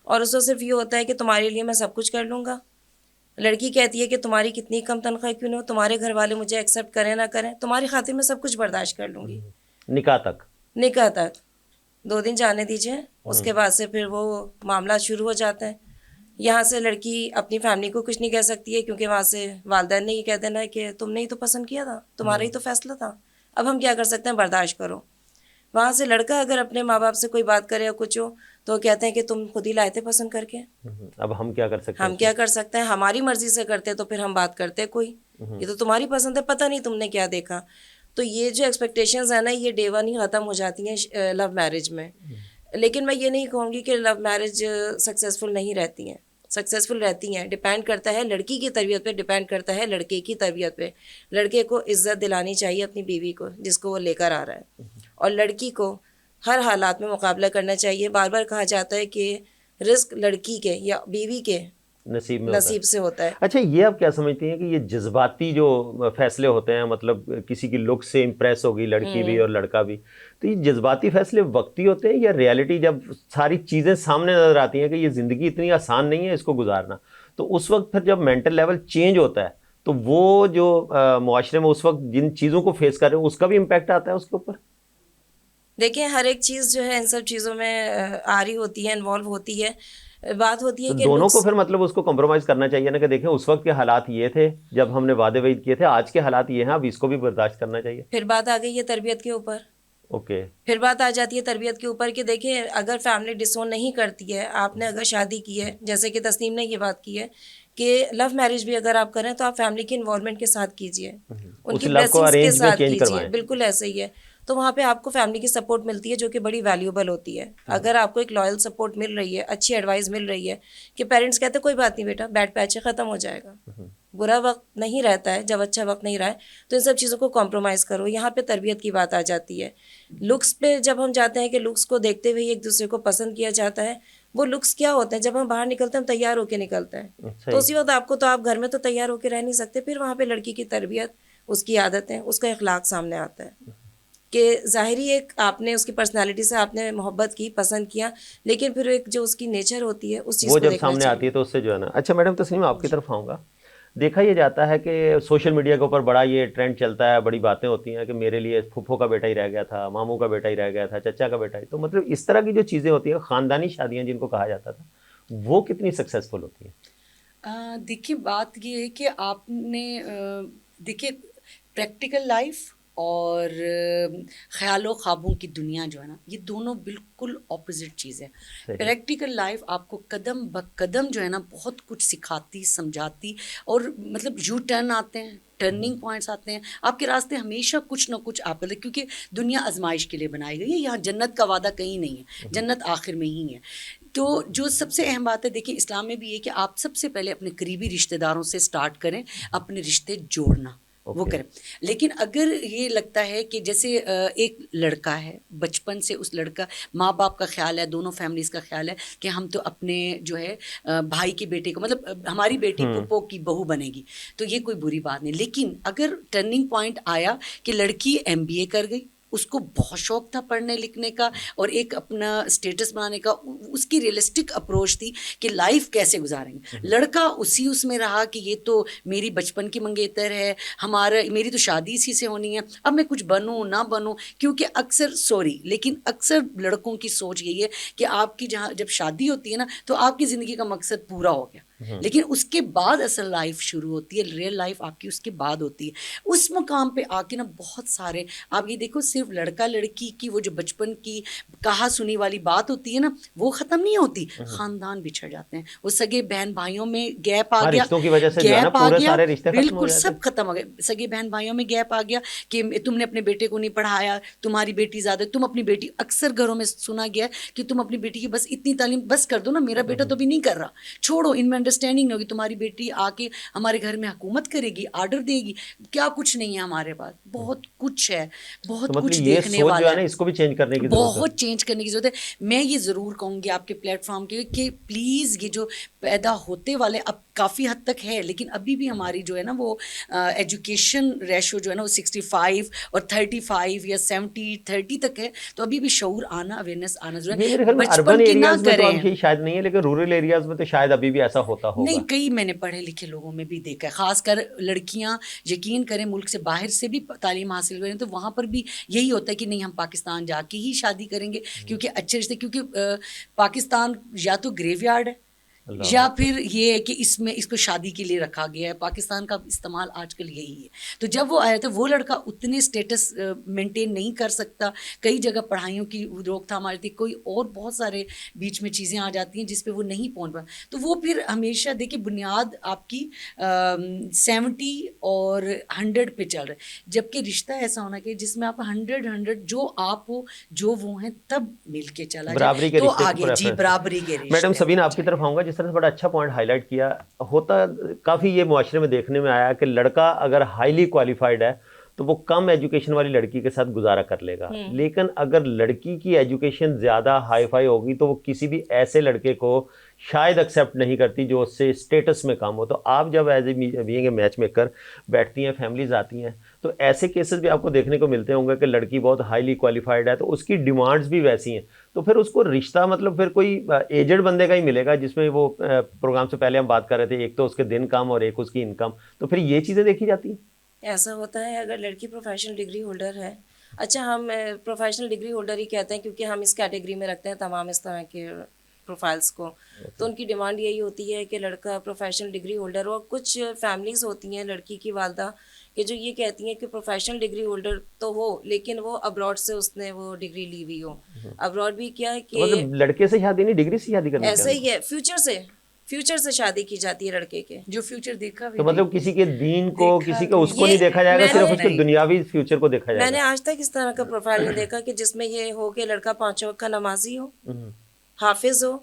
Speaker 2: اور اس کو صرف یہ ہوتا ہے کہ تمہارے لیے میں سب کچھ کر لوں گا. لڑکی کہتی ہے کہ تمہاری کتنی کم تنخواہ کیوں نہ ہو, تمہارے گھر والے مجھے ایکسیپٹ کریں نہ کریں, تمہاری خاطر میں سب کچھ برداشت کر لوں گی.
Speaker 1: نکاح تک
Speaker 2: 2 دن جانے دیجیے, اس کے بعد سے پھر وہ معاملات شروع ہو جاتے ہیں. یہاں سے لڑکی اپنی فیملی کو کچھ نہیں کہہ سکتی ہے, کیونکہ وہاں سے والدین نے یہ کہہ دینا ہے کہ تم نے ہی تو پسند کیا تھا, تمہارا ہی تو فیصلہ تھا, اب ہم کیا کر سکتے ہیں, برداشت کرو. وہاں سے لڑکا اگر اپنے ماں باپ سے کوئی بات کرے یا کچھ ہو تو وہ کہتے ہیں کہ تم خود ہی لائے تھے پسند کر کے,
Speaker 1: اب ہم کیا کر سکتے ہیں,
Speaker 2: ہم کیا کر سکتے ہیں, ہماری مرضی سے کرتے تو پھر ہم بات کرتے کوئی, یہ تو تمہاری پسند ہے, پتہ نہیں تم نے کیا دیکھا. تو یہ جو ایکسپیکٹیشنز ہیں نا, یہ ڈے ون ہی ختم ہو جاتی ہیں لو میرج میں. لیکن میں یہ نہیں کہوں گی کہ لو میرج سکسیزفل نہیں رہتی ہیں, سکسیزفل رہتی ہیں. ڈپینڈ کرتا ہے لڑکی کی تربیت پہ, ڈپینڈ کرتا ہے لڑکے کی تربیت پہ. لڑکے کو عزت دلانی چاہیے اپنی بیوی کو جس کو وہ لے کر آ رہا ہے, اور لڑکی کو ہر حالات میں مقابلہ کرنا چاہیے. بار بار کہا جاتا ہے کہ رزق لڑکی کے یا بیوی کے
Speaker 1: نصیب میں ہوتا ہے.
Speaker 2: نصیب سے ہوتا ہے.
Speaker 1: اچھا یہ آپ کیا سمجھتی ہیں کہ یہ جذباتی جو فیصلے ہوتے ہیں, مطلب کسی کی لک سے امپریس ہوگی لڑکی بھی اور لڑکا بھی, تو یہ جذباتی فیصلے وقتی ہوتے ہیں یا ریالٹی جب ساری چیزیں سامنے نظر آتی ہیں کہ یہ زندگی اتنی آسان نہیں ہے اس کو گزارنا, تو اس وقت پھر جب مینٹل لیول چینج ہوتا ہے تو وہ جو معاشرے میں اس وقت جن چیزوں کو فیس کر رہے ہیں اس کا بھی امپیکٹ آتا ہے اس کے اوپر؟
Speaker 2: دیکھیں ہر ایک چیز جو ہے ان سب چیزوں میں آ رہی ہوتی ہے, انوالو ہوتی ہے. بات ہوتی ہے
Speaker 1: تو
Speaker 2: کہ
Speaker 1: دونوں کو پھر مطلب اس کو کمپرومائز کرنا چاہیے نا, کہ دیکھیں اس وقت کے حالات یہ تھے جب ہم نے وعدے وعید کیے تھے, آج کے حالات یہ ہیں, اب اس کو بھی برداشت کرنا چاہیے.
Speaker 2: پھر بات آ گئی ہے تربیت کے اوپر.
Speaker 1: اوکے,
Speaker 2: پھر بات آ جاتی ہے تربیت کے اوپر کہ دیکھیں اگر فیملی ڈسون نہیں کرتی ہے, آپ نے اگر شادی کی ہے, جیسے کہ تسنیم نے یہ بات کی ہے کہ لو میرج بھی اگر آپ کریں تو آپ فیملی کی انوالومنٹ کے ساتھ کیجیے, ان کی بلیسنگس کے ساتھ کیجیے, بالکل ایسے ہی ہے. تو وہاں پہ آپ کو فیملی کی سپورٹ ملتی ہے جو کہ بڑی ویلیوبل ہوتی ہے. اگر آپ کو ایک لائل سپورٹ مل رہی ہے, اچھی ایڈوائس مل رہی ہے کہ پیرنٹس کہتے ہیں کوئی بات نہیں بیٹا, بیڈ پیچ ہے, ختم ہو جائے گا, برا وقت نہیں رہتا ہے, جب اچھا وقت نہیں رہا ہے تو ان سب چیزوں کو کمپرومائز کرو. یہاں پہ تربیت کی بات آ جاتی ہے. لکس پہ جب ہم جاتے ہیں کہ لکس کو دیکھتے ہوئے ایک دوسرے کو پسند کیا جاتا ہے, وہ لکس کیا ہوتے ہیں, جب ہم باہر نکلتے ہیں ہم تیار ہو کے نکلتے ہیں, تو اسی وقت آپ کو تو آپ گھر میں تو تیار ہو کے رہ نہیں سکتے. پھر وہاں پہ لڑکی کی تربیت, اس کی عادتیں, اس کا اخلاق سامنے آتا ہے کہ ظاہری ایک آپ نے اس کی پرسنالٹی سے آپ نے محبت کی, پسند کیا, لیکن پھر ایک جو اس کی نیچر ہوتی ہے اس چیز
Speaker 1: وہ
Speaker 2: کو
Speaker 1: جب
Speaker 2: دیکھنا
Speaker 1: سامنے آتی ہے
Speaker 2: چاہیے.
Speaker 1: تو اس سے جو ہے نا. اچھا میڈم تسنیم آپ کی طرف آؤں گا. دیکھا یہ جاتا ہے کہ سوشل میڈیا کے اوپر بڑا یہ ٹرینڈ چلتا ہے, بڑی باتیں ہوتی ہیں کہ میرے لیے پھپھو کا بیٹا ہی رہ گیا تھا, ماموں کا بیٹا ہی رہ گیا تھا, چچا کا بیٹا ہی. تو مطلب اس طرح کی جو چیزیں ہوتی ہیں, خاندانی شادیاں جن کو کہا جاتا تھا, وہ کتنی سکسیزفل ہوتی ہیں؟
Speaker 3: دیکھیے بات یہ ہے کہ آپ نے دیکھیے پریکٹیکل لائف اور خیال و خوابوں کی دنیا جو ہے نا, یہ دونوں بالکل اپوزٹ چیز ہے. پریکٹیکل لائف آپ کو قدم بقدم جو ہے نا بہت کچھ سکھاتی, سمجھاتی, اور مطلب یو ٹرن آتے ہیں, ٹرننگ پوائنٹس آتے ہیں آپ کے راستے, ہمیشہ کچھ نہ کچھ آپ کرتے, کیونکہ دنیا آزمائش کے لیے بنائی گئی ہے. یہاں جنت کا وعدہ کہیں نہیں ہے, جنت آخر میں ہی ہے. تو جو سب سے اہم بات ہے, دیکھیں اسلام میں بھی یہ کہ آپ سب سے پہلے اپنے قریبی رشتہ داروں سے سٹارٹ کریں, اپنے رشتے جوڑنا وہ کریں. لیکن اگر یہ لگتا ہے کہ جیسے ایک لڑکا ہے, بچپن سے اس لڑکا, ماں باپ کا خیال ہے, دونوں فیملیز کا خیال ہے کہ ہم تو اپنے جو ہے بھائی کے بیٹے کو, مطلب ہماری بیٹی پھپھو کی بہو بنے گی, تو یہ کوئی بری بات نہیں. لیکن اگر ٹرننگ پوائنٹ آیا کہ لڑکی MBA کر گئی, اس کو بہت شوق تھا پڑھنے لکھنے کا اور ایک اپنا اسٹیٹس بنانے کا, اس کی ریئلسٹک اپروچ تھی کہ لائف کیسے گزاریں گے. لڑکا اس میں رہا کہ یہ تو میری بچپن کی منگیتر ہے, میری تو شادی اسی سے ہونی ہے, اب میں کچھ بنوں نہ بنوں. کیونکہ اکثر لڑکوں کی سوچ یہی ہے کہ آپ کی جب شادی ہوتی ہے نا تو آپ کی زندگی کا مقصد پورا ہو گیا, لیکن اس کے بعد اصل لائف شروع ہوتی ہے, ریئل لائف آپ کی اس کے بعد ہوتی ہے. اس مقام پہ آ کے نا بہت سارے آپ یہ دیکھو, صرف لڑکا لڑکی کی وہ جو بچپن کی کہا سنی والی بات ہوتی ہے نا, وہ ختم نہیں ہوتی, خاندان بچھڑ جاتے ہیں. وہ سگے بہن بھائیوں میں گیپ آ گیا,
Speaker 1: رشتوں کی وجہ سے جو ہے نا پورے سارے رشتے ختم ہو
Speaker 3: بالکل
Speaker 1: جاتے ہیں.
Speaker 3: سب ختم ہو گئے. سگے بہن بھائیوں میں گیپ آ گیا کہ تم نے اپنے بیٹے کو نہیں پڑھایا, تمہاری بیٹی زیادہ, تم اپنی بیٹی, اکثر گھروں میں سنا گیا کہ تم اپنی بیٹی کی بس اتنی تعلیم بس کر دو نا, میرا بیٹا تو بھی نہیں کر رہا, چھوڑو, ان میں انڈرسٹینڈنگ نہیں ہوگی, تمہاری بیٹی آ کے ہمارے گھر میں حکومت کرے گی, آرڈر دے گی. کیا کچھ نہیں ہے ہمارے پاس, بہت کچھ ہے, بہت کچھ دیکھنے والا ہے,
Speaker 1: اس کو بھی چینج کرنے کی ضرورت ہے,
Speaker 3: بہت چینج کرنے کی ضرورت ہے. میں یہ ضرور کہوں گی آپ کے پلیٹ فارم کے کہ پلیز یہ جو پیدا ہوتے والے اب کافی حد تک ہے, لیکن ابھی بھی ہماری جو ہے نا وہ ایجوکیشن ریشو جو ہے نا وہ 65 اور 35 یا 70-30 تک ہے. تو ابھی بھی شعور آنا, اویئرنیس آنا ضروری ہے. بچپن کی نہ کریں,
Speaker 1: شاید نہیں ہے, لیکن رورل ایریاز میں تو شاید ابھی بھی ایسا ہوتا ہوگا.
Speaker 3: نہیں, کئی میں نے پڑھے لکھے لوگوں میں بھی دیکھا ہے, خاص کر لڑکیاں یقین کریں ملک سے باہر سے بھی تعلیم حاصل کریں تو وہاں پر بھی یہی ہوتا ہے کہ نہیں ہم پاکستان جا کے ہی شادی کریں گے کیونکہ اچھے رشتے, کیونکہ پاکستان یا تو گریو یارڈ ہے یا پھر یہ ہے کہ اس کو شادی کے لیے رکھا گیا ہے. پاکستان کا استعمال آج کل یہی ہے. تو جب وہ آیا تھا وہ لڑکا اتنے اسٹیٹس مینٹین نہیں کر سکتا, کئی جگہ پڑھائیوں کی روک تھام آ جاتی, کوئی اور بہت سارے بیچ میں چیزیں آ جاتی ہیں جس پہ وہ نہیں پہنچ پا, تو وہ پھر ہمیشہ دیکھیں بنیاد آپ کی 70 اور 100 پہ چل رہا ہے, جبکہ رشتہ ایسا ہونا کہ جس میں آپ 100 جو آپ ہو جو وہ ہیں تب مل کے چلا جائے تو آگے. جی برابری کے رشتے.
Speaker 1: میڈم سبین آپ کی طرف آؤں گا, جس طرح سے بڑا اچھا پوائنٹ ہائی لائٹ کیا, ہوتا کافی یہ معاشرے میں دیکھنے میں آیا کہ لڑکا اگر ہائیلی کوالیفائڈ ہے تو وہ کم ایجوکیشن والی لڑکی کے ساتھ گزارا کر لے گا. لیکن اگر لڑکی کی ایجوکیشن زیادہ ہائی فائی ہوگی تو وہ کسی بھی ایسے لڑکے کو شاید ایکسیپٹ نہیں کرتی جو اس سے اسٹیٹس میں کم ہو. تو آپ جب as a being a match maker بیٹھتی ہیں, فیملیز آتی ہیں, تو ایسے کیسز بھی آپ کو دیکھنے کو ملتے ہوں گے کہ لڑکی بہت ہائیلی کوالیفائڈ ہے تو اس کی ڈیمانڈز بھی ویسی ہیں, تو پھر اس کو رشتہ مطلب پھر کوئی ایجڈ بندے کا ہی ملے گا جس میں وہ پروگرام سے پہلے ہم بات کر رہے تھے, ایک تو اس کے دن کم اور ایک اس کی انکم, تو پھر یہ چیزیں دیکھی جاتی ہیں.
Speaker 2: ایسا ہوتا ہے اگر لڑکی پروفیشنل ڈگری ہولڈر ہے. اچھا, ہم پروفیشنل ڈگری ہولڈر ہی کہتے ہیں کیونکہ ہم اس کیٹیگری میں رکھتے ہیں تمام اس طرح کے پروفائلس کو. تو ان کی ڈیمانڈ یہی ہوتی ہے کہ لڑکا پروفیشنل ڈگری ہولڈر ہو. اور کچھ فیملیز ہوتی ہیں لڑکی کی والدہ کہ جو یہ کہتی ہیں کہ پروفیشنل ڈگری ہولڈر تو ہو لیکن وہ ابراڈ سے اس نے وہ ڈگری لی ہوئی ہو. ابراڈ بھی کیا ہے کہ
Speaker 1: مطلب لڑکے سے شادی نہیں, ڈگری سے شادی کرنی
Speaker 2: ایسا ہی ہے, فیوچر سے شادی کی جاتی ہے لڑکے کے,
Speaker 3: جو فیوچر دیکھا
Speaker 1: تو مطلب کسی کے دین کو کسی کا اس کو نہیں دیکھا جائے گا, صرف اس کے دنیاوی فیوچر کو دیکھا جائے گا.
Speaker 2: میں نے آج تک اس طرح کا پروفائل نہیں دیکھا کہ جس میں یہ ہو کہ لڑکا 5 وقت کا نمازی ہو, حافظ ہو.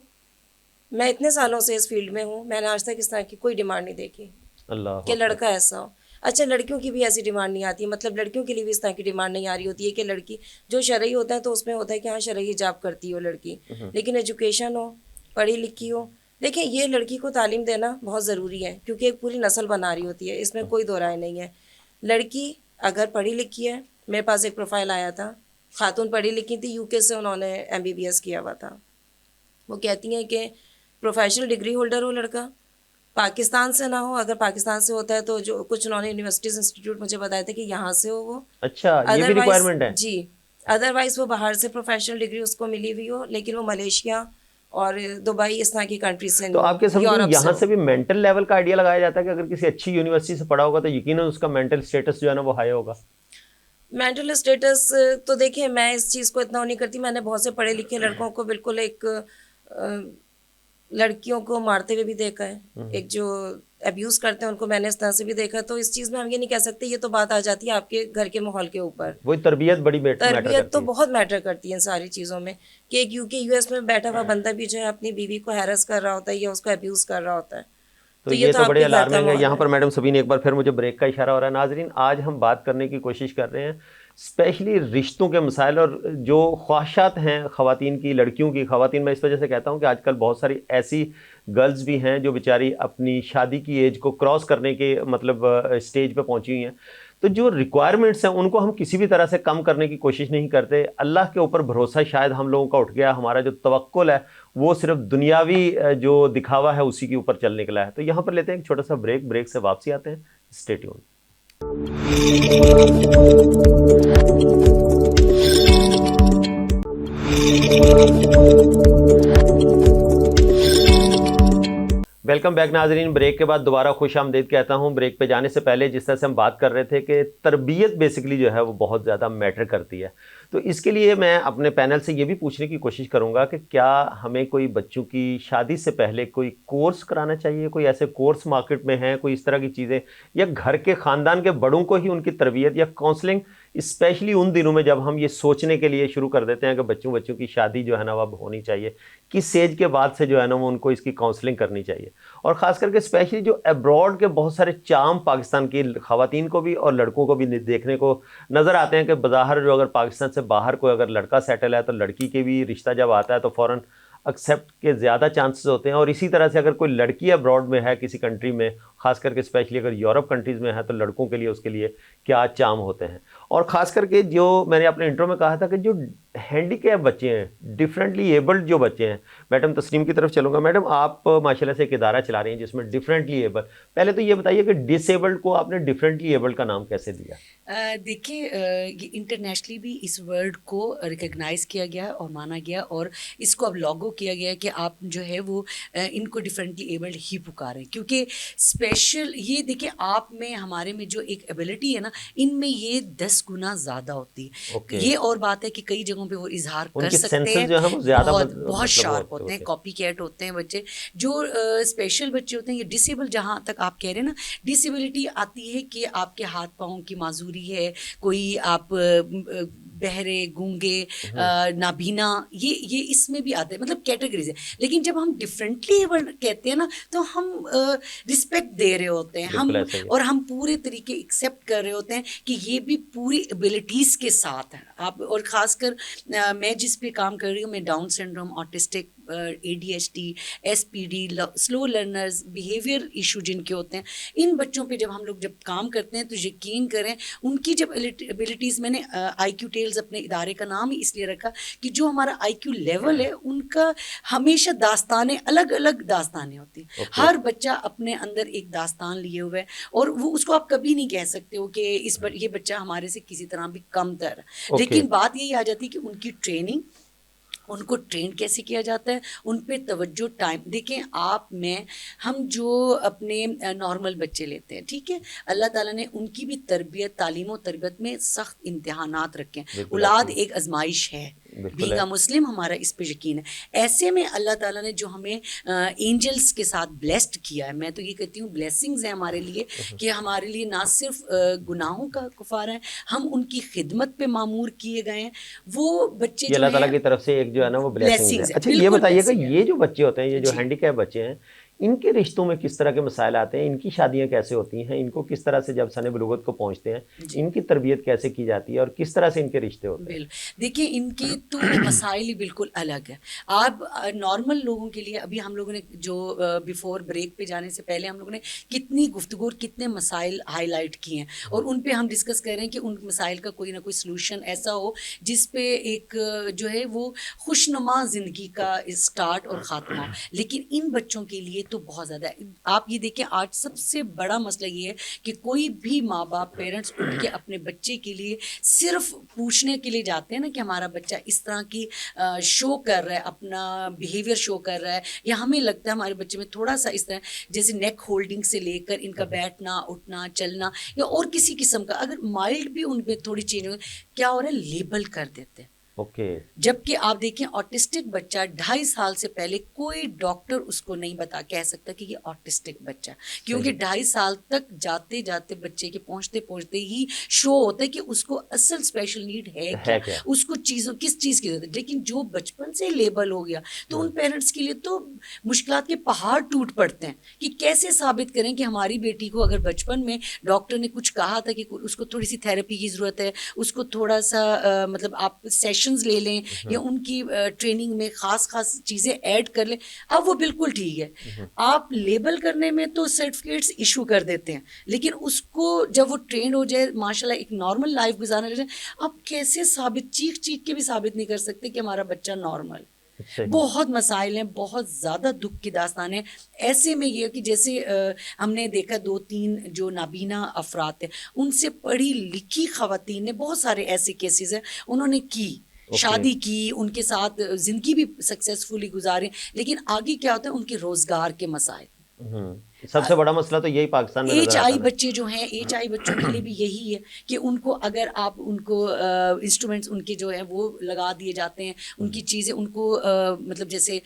Speaker 2: میں اتنے سالوں سے اس فیلڈ میں ہوں, میں نے آج تک اس طرح کی کوئی ڈیمانڈ نہیں دیکھی
Speaker 1: اللہ
Speaker 2: کہ لڑکا ایسا ہو. اچھا, لڑکیوں کی بھی ایسی ڈیمانڈ نہیں آتی, مطلب لڑکیوں کے لیے بھی اس طرح کی ڈیمانڈ نہیں آ رہی ہوتی ہے کہ لڑکی جو شرعی ہوتا ہے تو اس میں ہوتا ہے کہ ہاں شرعی حجاب کرتی ہو لڑکی, لیکن ایجوکیشن ہو, پڑھی لکھی ہو. دیکھیں, یہ لڑکی کو تعلیم دینا بہت ضروری ہے کیونکہ ایک پوری نسل بنا رہی ہوتی ہے, اس میں کوئی دو رائے نہیں ہے. لڑکی اگر پڑھی لکھی ہے, میرے پاس ایک پروفائل آیا تھا, خاتون پڑھی لکھی تھی, UK سے انہوں نے MBBS کیا ہوا تھا. وہ کہتی ہیں کہ پروفیشنل ڈگری ہولڈر ہو لڑکا, پاکستان سے نہ ہو, اگر پاکستان سے ہوتا ہے تو جو کچھ انہوں نے یونیورسٹیز انسٹیٹیوٹ مجھے بتایا تھا کہ یہاں سے ہو وہ.
Speaker 1: اچھا, یہ بھی ریکوائرمنٹ ہے.
Speaker 2: جی, ادروائز وہ باہر سے پروفیشنل ڈگری اس کو ملی ہوئی ہو, لیکن وہ ملیشیا اور دبئی اس طرح کی کنٹریز سے.
Speaker 1: تو آپ کے سمجھ یہاں سے بھی مینٹل لیول کا آئیڈیا لگایا جاتا ہے کہ اگر کسی اچھی یونیورسٹی سے پڑھا ہوگا تو یقیناً اس کا مینٹل اسٹیٹس جو ہے نا وہ ہائی ہوگا.
Speaker 2: مینٹل اسٹیٹس تو دیکھیں, میں اس چیز کو اتنا نہیں کرتی. میں نے بہت سے پڑھے لکھے لڑکوں کو بالکل ایک لڑکیوں کو مارتے ہوئے بھی دیکھا ہے, ایک جو ابیوز کرتے ہیں ان کو میں نے اس طرح سے بھی دیکھا. تو اس چیز میں ہم یہ نہیں کہہ سکتے, یہ تو بات آ جاتی ہے آپ کے گھر کے ماحول کے اوپر.
Speaker 1: وہی تربیت بڑی
Speaker 2: تربیت تو بہت میٹر کرتی ہے ان ساری چیزوں میں, کہ ایک UK US میں بیٹھا ہوا بندہ بھی جو ہے اپنی بیوی کو ہیرس کر رہا ہوتا ہے یا اس کو ابیوز کر رہا ہوتا ہے.
Speaker 1: تو یہ تو بڑے الارمنگ ہے. یہاں پر میڈم سبین ایک بار پھر مجھے بریک کا اشارہ ہو رہا ہے. ناظرین, آج ہم بات کرنے کی کوشش کر رہے ہیں اسپیشلی رشتوں کے مسائل اور جو خواہشات ہیں خواتین کی, لڑکیوں کی. خواتین میں اس وجہ سے کہتا ہوں کہ آج کل بہت ساری ایسی گرلز بھی ہیں جو بیچاری اپنی شادی کی ایج کو کراس کرنے کے مطلب اسٹیج پہ پہنچی ہوئی ہیں. تو جو ریکوائرمنٹس ہیں ان کو ہم کسی بھی طرح سے کم کرنے کی کوشش نہیں کرتے. اللہ کے اوپر بھروسہ شاید ہم لوگوں کا اٹھ گیا, ہمارا جو توکل ہے وہ صرف دنیاوی جو دکھاوا ہے اسی کے اوپر چل نکلا ہے. تو یہاں پر لیتے ہیں ایک چھوٹا سا بریک سے واپسی آتے ہیں. Stay tune. ویلکم بیک ناظرین. بریک کے بعد دوبارہ خوش آمدید کہتا ہوں. بریک پہ جانے سے پہلے جس طرح سے ہم بات کر رہے تھے کہ تربیت بیسکلی جو ہے وہ بہت زیادہ میٹر کرتی ہے, تو اس کے لیے میں اپنے پینل سے یہ بھی پوچھنے کی کوشش کروں گا کہ کیا ہمیں کوئی بچوں کی شادی سے پہلے کوئی کورس کرانا چاہیے, کوئی ایسے کورس مارکیٹ میں ہیں, کوئی اس طرح کی چیزیں, یا گھر کے خاندان کے بڑوں کو ہی ان کی تربیت یا کاؤنسلنگ, اسپیشلی ان دنوں میں جب ہم یہ سوچنے کے لیے شروع کر دیتے ہیں کہ بچوں کی شادی جو ہے نا وہ اب ہونی چاہیے, کس ایج کے بعد سے جو ہے نا وہ ان کو اس کی کاؤنسلنگ کرنی چاہیے. اور خاص کر کے اسپیشلی جو ابراڈ کے بہت سارے چام پاکستان کی خواتین کو بھی اور لڑکوں کو بھی دیکھنے کو نظر آتے ہیں کہ بظاہر جو اگر پاکستان سے باہر کوئی اگر لڑکا سیٹل ہے تو لڑکی کے بھی رشتہ جب آتا ہے تو فوراً ایکسیپٹ کے زیادہ چانسز ہوتے ہیں. اور اسی طرح سے اگر کوئی لڑکی ابراڈ میں ہے کسی کنٹری میں, خاص کر کے اسپیشلی اگر یورپ کنٹریز میں ہے, تو لڑکوں کے لیے اس کے لیے کیا چام ہوتے ہیں. اور خاص کر کے جو میں نے اپنے انٹرو میں کہا تھا کہ جو ہینڈی کیپ بچے ہیں, ڈفرینٹلی ایبلڈ جو بچے ہیں, میڈم تسنیم کی طرف چلوں گا. میڈم, آپ ماشاء اللہ سے ایک ادارہ چلا رہی ہیں جس میں ڈفرینٹلی ایبل, پہلے تو یہ بتائیے کہ ڈس ایبلڈ کو آپ نے ڈفرینٹلی ایبلڈ کا نام کیسے دیا؟
Speaker 3: دیکھیے, یہ انٹرنیشنلی بھی اس ورڈ کو ریکگنائز کیا گیا اور مانا گیا, اور اس کو اب لاگو کیا گیا کہ آپ جو ہے وہ ان کو ڈفرینٹلی ایبلڈ ہی پکاریں, کیونکہ اسپیشل یہ دیکھیں آپ میں ہمارے میں جو ایک ایبلٹی ہے نا, ان میں یہ 10 گنا زیادہ ہوتی ہے. یہ اور بات ہے کہ کئی جگہوں پہ وہ اظہار کر سکتے ہیں, بہت شارپ ہوتے ہیں, کاپی کیٹ ہوتے ہیں بچے. جو اسپیشل بچے ہوتے ہیں, یہ ڈسیبل, جہاں تک آپ کہہ رہے ہیں نا, ڈسیبلٹی آتی ہے کہ آپ کے ہاتھ پاؤں کی معذوری ہے, کوئی آپ بہرے, گونگے, نابینا, یہ اس میں بھی آتے ہیں, مطلب کیٹیگریز ہیں. لیکن جب ہم ڈفرینٹلی کہتے ہیں نا تو ہم رسپیکٹ دے رہے ہوتے ہیں ہم, اور ہم پورے طریقے ایکسیپٹ کر رہے ہوتے ہیں کہ یہ بھی پوری ایبلٹیز کے ساتھ ہے. آپ اور خاص کر میں جس پہ کام کر رہی ہوں, میں down syndrome, autistic, ADHD, SPD, سلو لرنرز, بیہیویئر ایشو جن کے ہوتے ہیں, ان بچوں پہ جب ہم لوگ کام کرتے ہیں تو یقین کریں ان کی جب ایبلٹیز, میں نے IQ ٹیلز اپنے ادارے کا نام ہی اس لیے رکھا کہ جو ہمارا IQ لیول ہے ان کا ہمیشہ داستانیں الگ الگ داستانیں ہوتی ہیں. ہر بچہ اپنے اندر ایک داستان لیے ہوئے ہے, اور وہ اس کو آپ کبھی نہیں کہہ سکتے ہو کہ یہ بچہ ہمارے سے کسی طرح بھی کم تر ہے. لیکن بات یہی آ جاتی ہے کہ ان کی ٹریننگ, ان کو ٹرین کیسے کیا جاتا ہے, ان پہ توجہ ٹائم. دیکھیں آپ میں ہم جو اپنے نارمل بچے لیتے ہیں, ٹھیک ہے, اللہ تعالیٰ نے ان کی بھی تربیت, تعلیم و تربیت میں سخت امتحانات رکھے ہیں. اولاد ایک آزمائش ہے, بینگ اے مسلم ہمارا اس پہ یقین ہے. ایسے میں اللہ تعالیٰ نے جو ہمیں اینجلس کے ساتھ بلیسڈ کیا ہے, میں تو یہ کہتی ہوں بلیسنگز ہیں ہمارے لیے, کہ ہمارے لیے نہ صرف گناہوں کا کفارہ ہے, ہم ان کی خدمت پہ معمور کیے گئے ہیں. وہ بچے جو
Speaker 1: اللہ تعالیٰ کی طرف سے ایک جو ہے نا وہ بلیسنگ ہے. اچھا یہ بتائیے گا, یہ جو بچے ہوتے ہیں, یہ جو ہینڈی کیپ بچے ہیں, ان کے رشتوں میں کس طرح کے مسائل آتے ہیں, ان کی شادیاں کیسے ہوتی ہیں, ان کو کس طرح سے جب سن بلوغت کو پہنچتے ہیں ان کی تربیت کیسے کی جاتی ہے, اور کس طرح سے ان کے رشتے ہوتے ہیں؟
Speaker 3: دیکھیں ان کے تو مسائل ہی بالکل الگ ہے. آپ نارمل لوگوں کے لیے, ابھی ہم لوگوں نے جو بیفور بریک پہ جانے سے پہلے ہم لوگوں نے کتنی گفتگو اور کتنے مسائل ہائی لائٹ کیے ہیں, اور ان پہ ہم ڈسکس کر رہے ہیں کہ ان مسائل کا کوئی نہ کوئی سلوشن ایسا ہو جس پہ ایک جو ہے وہ خوشنما زندگی کا اسٹارٹ اور خاتمہ ہو. لیکن ان بچوں کے لیے تو بہت زیادہ ہے. آپ یہ دیکھیں آج سب سے بڑا مسئلہ یہ ہے کہ کوئی بھی ماں باپ, پیرنٹس اٹھ کے اپنے بچے کے لیے صرف پوچھنے کے لیے جاتے ہیں نا کہ ہمارا بچہ اس طرح کی شو کر رہا ہے, اپنا بیہیویئر شو کر رہا ہے, یا ہمیں لگتا ہے ہمارے بچے میں تھوڑا سا اس طرح جیسے نیک ہولڈنگ سے لے کر ان کا بیٹھنا, اٹھنا, چلنا, یا اور کسی قسم کا اگر مائلڈ بھی ان پہ تھوڑی چینج ہو, کیا ہو رہا ہے, لیبل کر دیتے ہیں. جبکہ آپ دیکھیں آٹسٹک بچہ 2.5 سال سے پہلے کوئی ڈاکٹر اس کو نہیں کہہ سکتا کہ یہ آٹسٹک بچہ, کیونکہ 2.5 سال تک جاتے جاتے بچے کے پہنچتے ہی شو ہوتا ہے کہ اس کو اصل اسپیشل نیڈ ہے کیا, اس کو کس چیز کی ضرورت ہے. لیکن جو بچپن سے لیبل ہو گیا تو ان پیرنٹس کے لیے تو مشکلات کے پہاڑ ٹوٹ پڑتے ہیں کہ کیسے ثابت کریں کہ ہماری بیٹی کو اگر بچپن میں ڈاکٹر نے کچھ کہا تھا کہ اس کو تھوڑی سی تھراپی کی ضرورت ہے, اس کو تھوڑا سا مطلب آپ لے لیں یا ان کی ٹریننگ میں خاص چیزیں ایڈ کر لیں, اب وہ بالکل ٹھیک ہے. آپ لیبل کرنے میں تو سرٹیفکیٹس ایشو کر دیتے ہیں, لیکن اس کو جب وہ ٹرینڈ ہو جائے, ماشاءاللہ ایک نارمل لائف گزارنے لگے, آپ کیسے چیخ کے بھی ثابت نہیں کر سکتے کہ ہمارا بچہ نارمل. بہت مسائل ہیں, بہت زیادہ دکھ کی داستان ہے. ایسے میں یہ کہ جیسے ہم نے دیکھا 2-3 جو نابینا افراد ہیں, ان سے پڑھی لکھی خواتین نے بہت سارے ایسے کیسز ہیں, انہوں نے کی شادی کی, ان کے ساتھ زندگی بھی سکسیسفلی گزارے, لیکن آگے کیا ہوتا ہے ان کے روزگار کے مسائل.
Speaker 1: سب سے بڑا مسئلہ تو یہی پاکستان میں
Speaker 3: ایچ آئی بچے جو ہیں, ایچ آئی بچوں کے لیے بھی یہی ہے کہ ان کو اگر آپ ان کو انسٹرومنٹس ان کے جو ہے وہ لگا دیے جاتے ہیں, ان کی چیزیں ان کو مطلب جیسے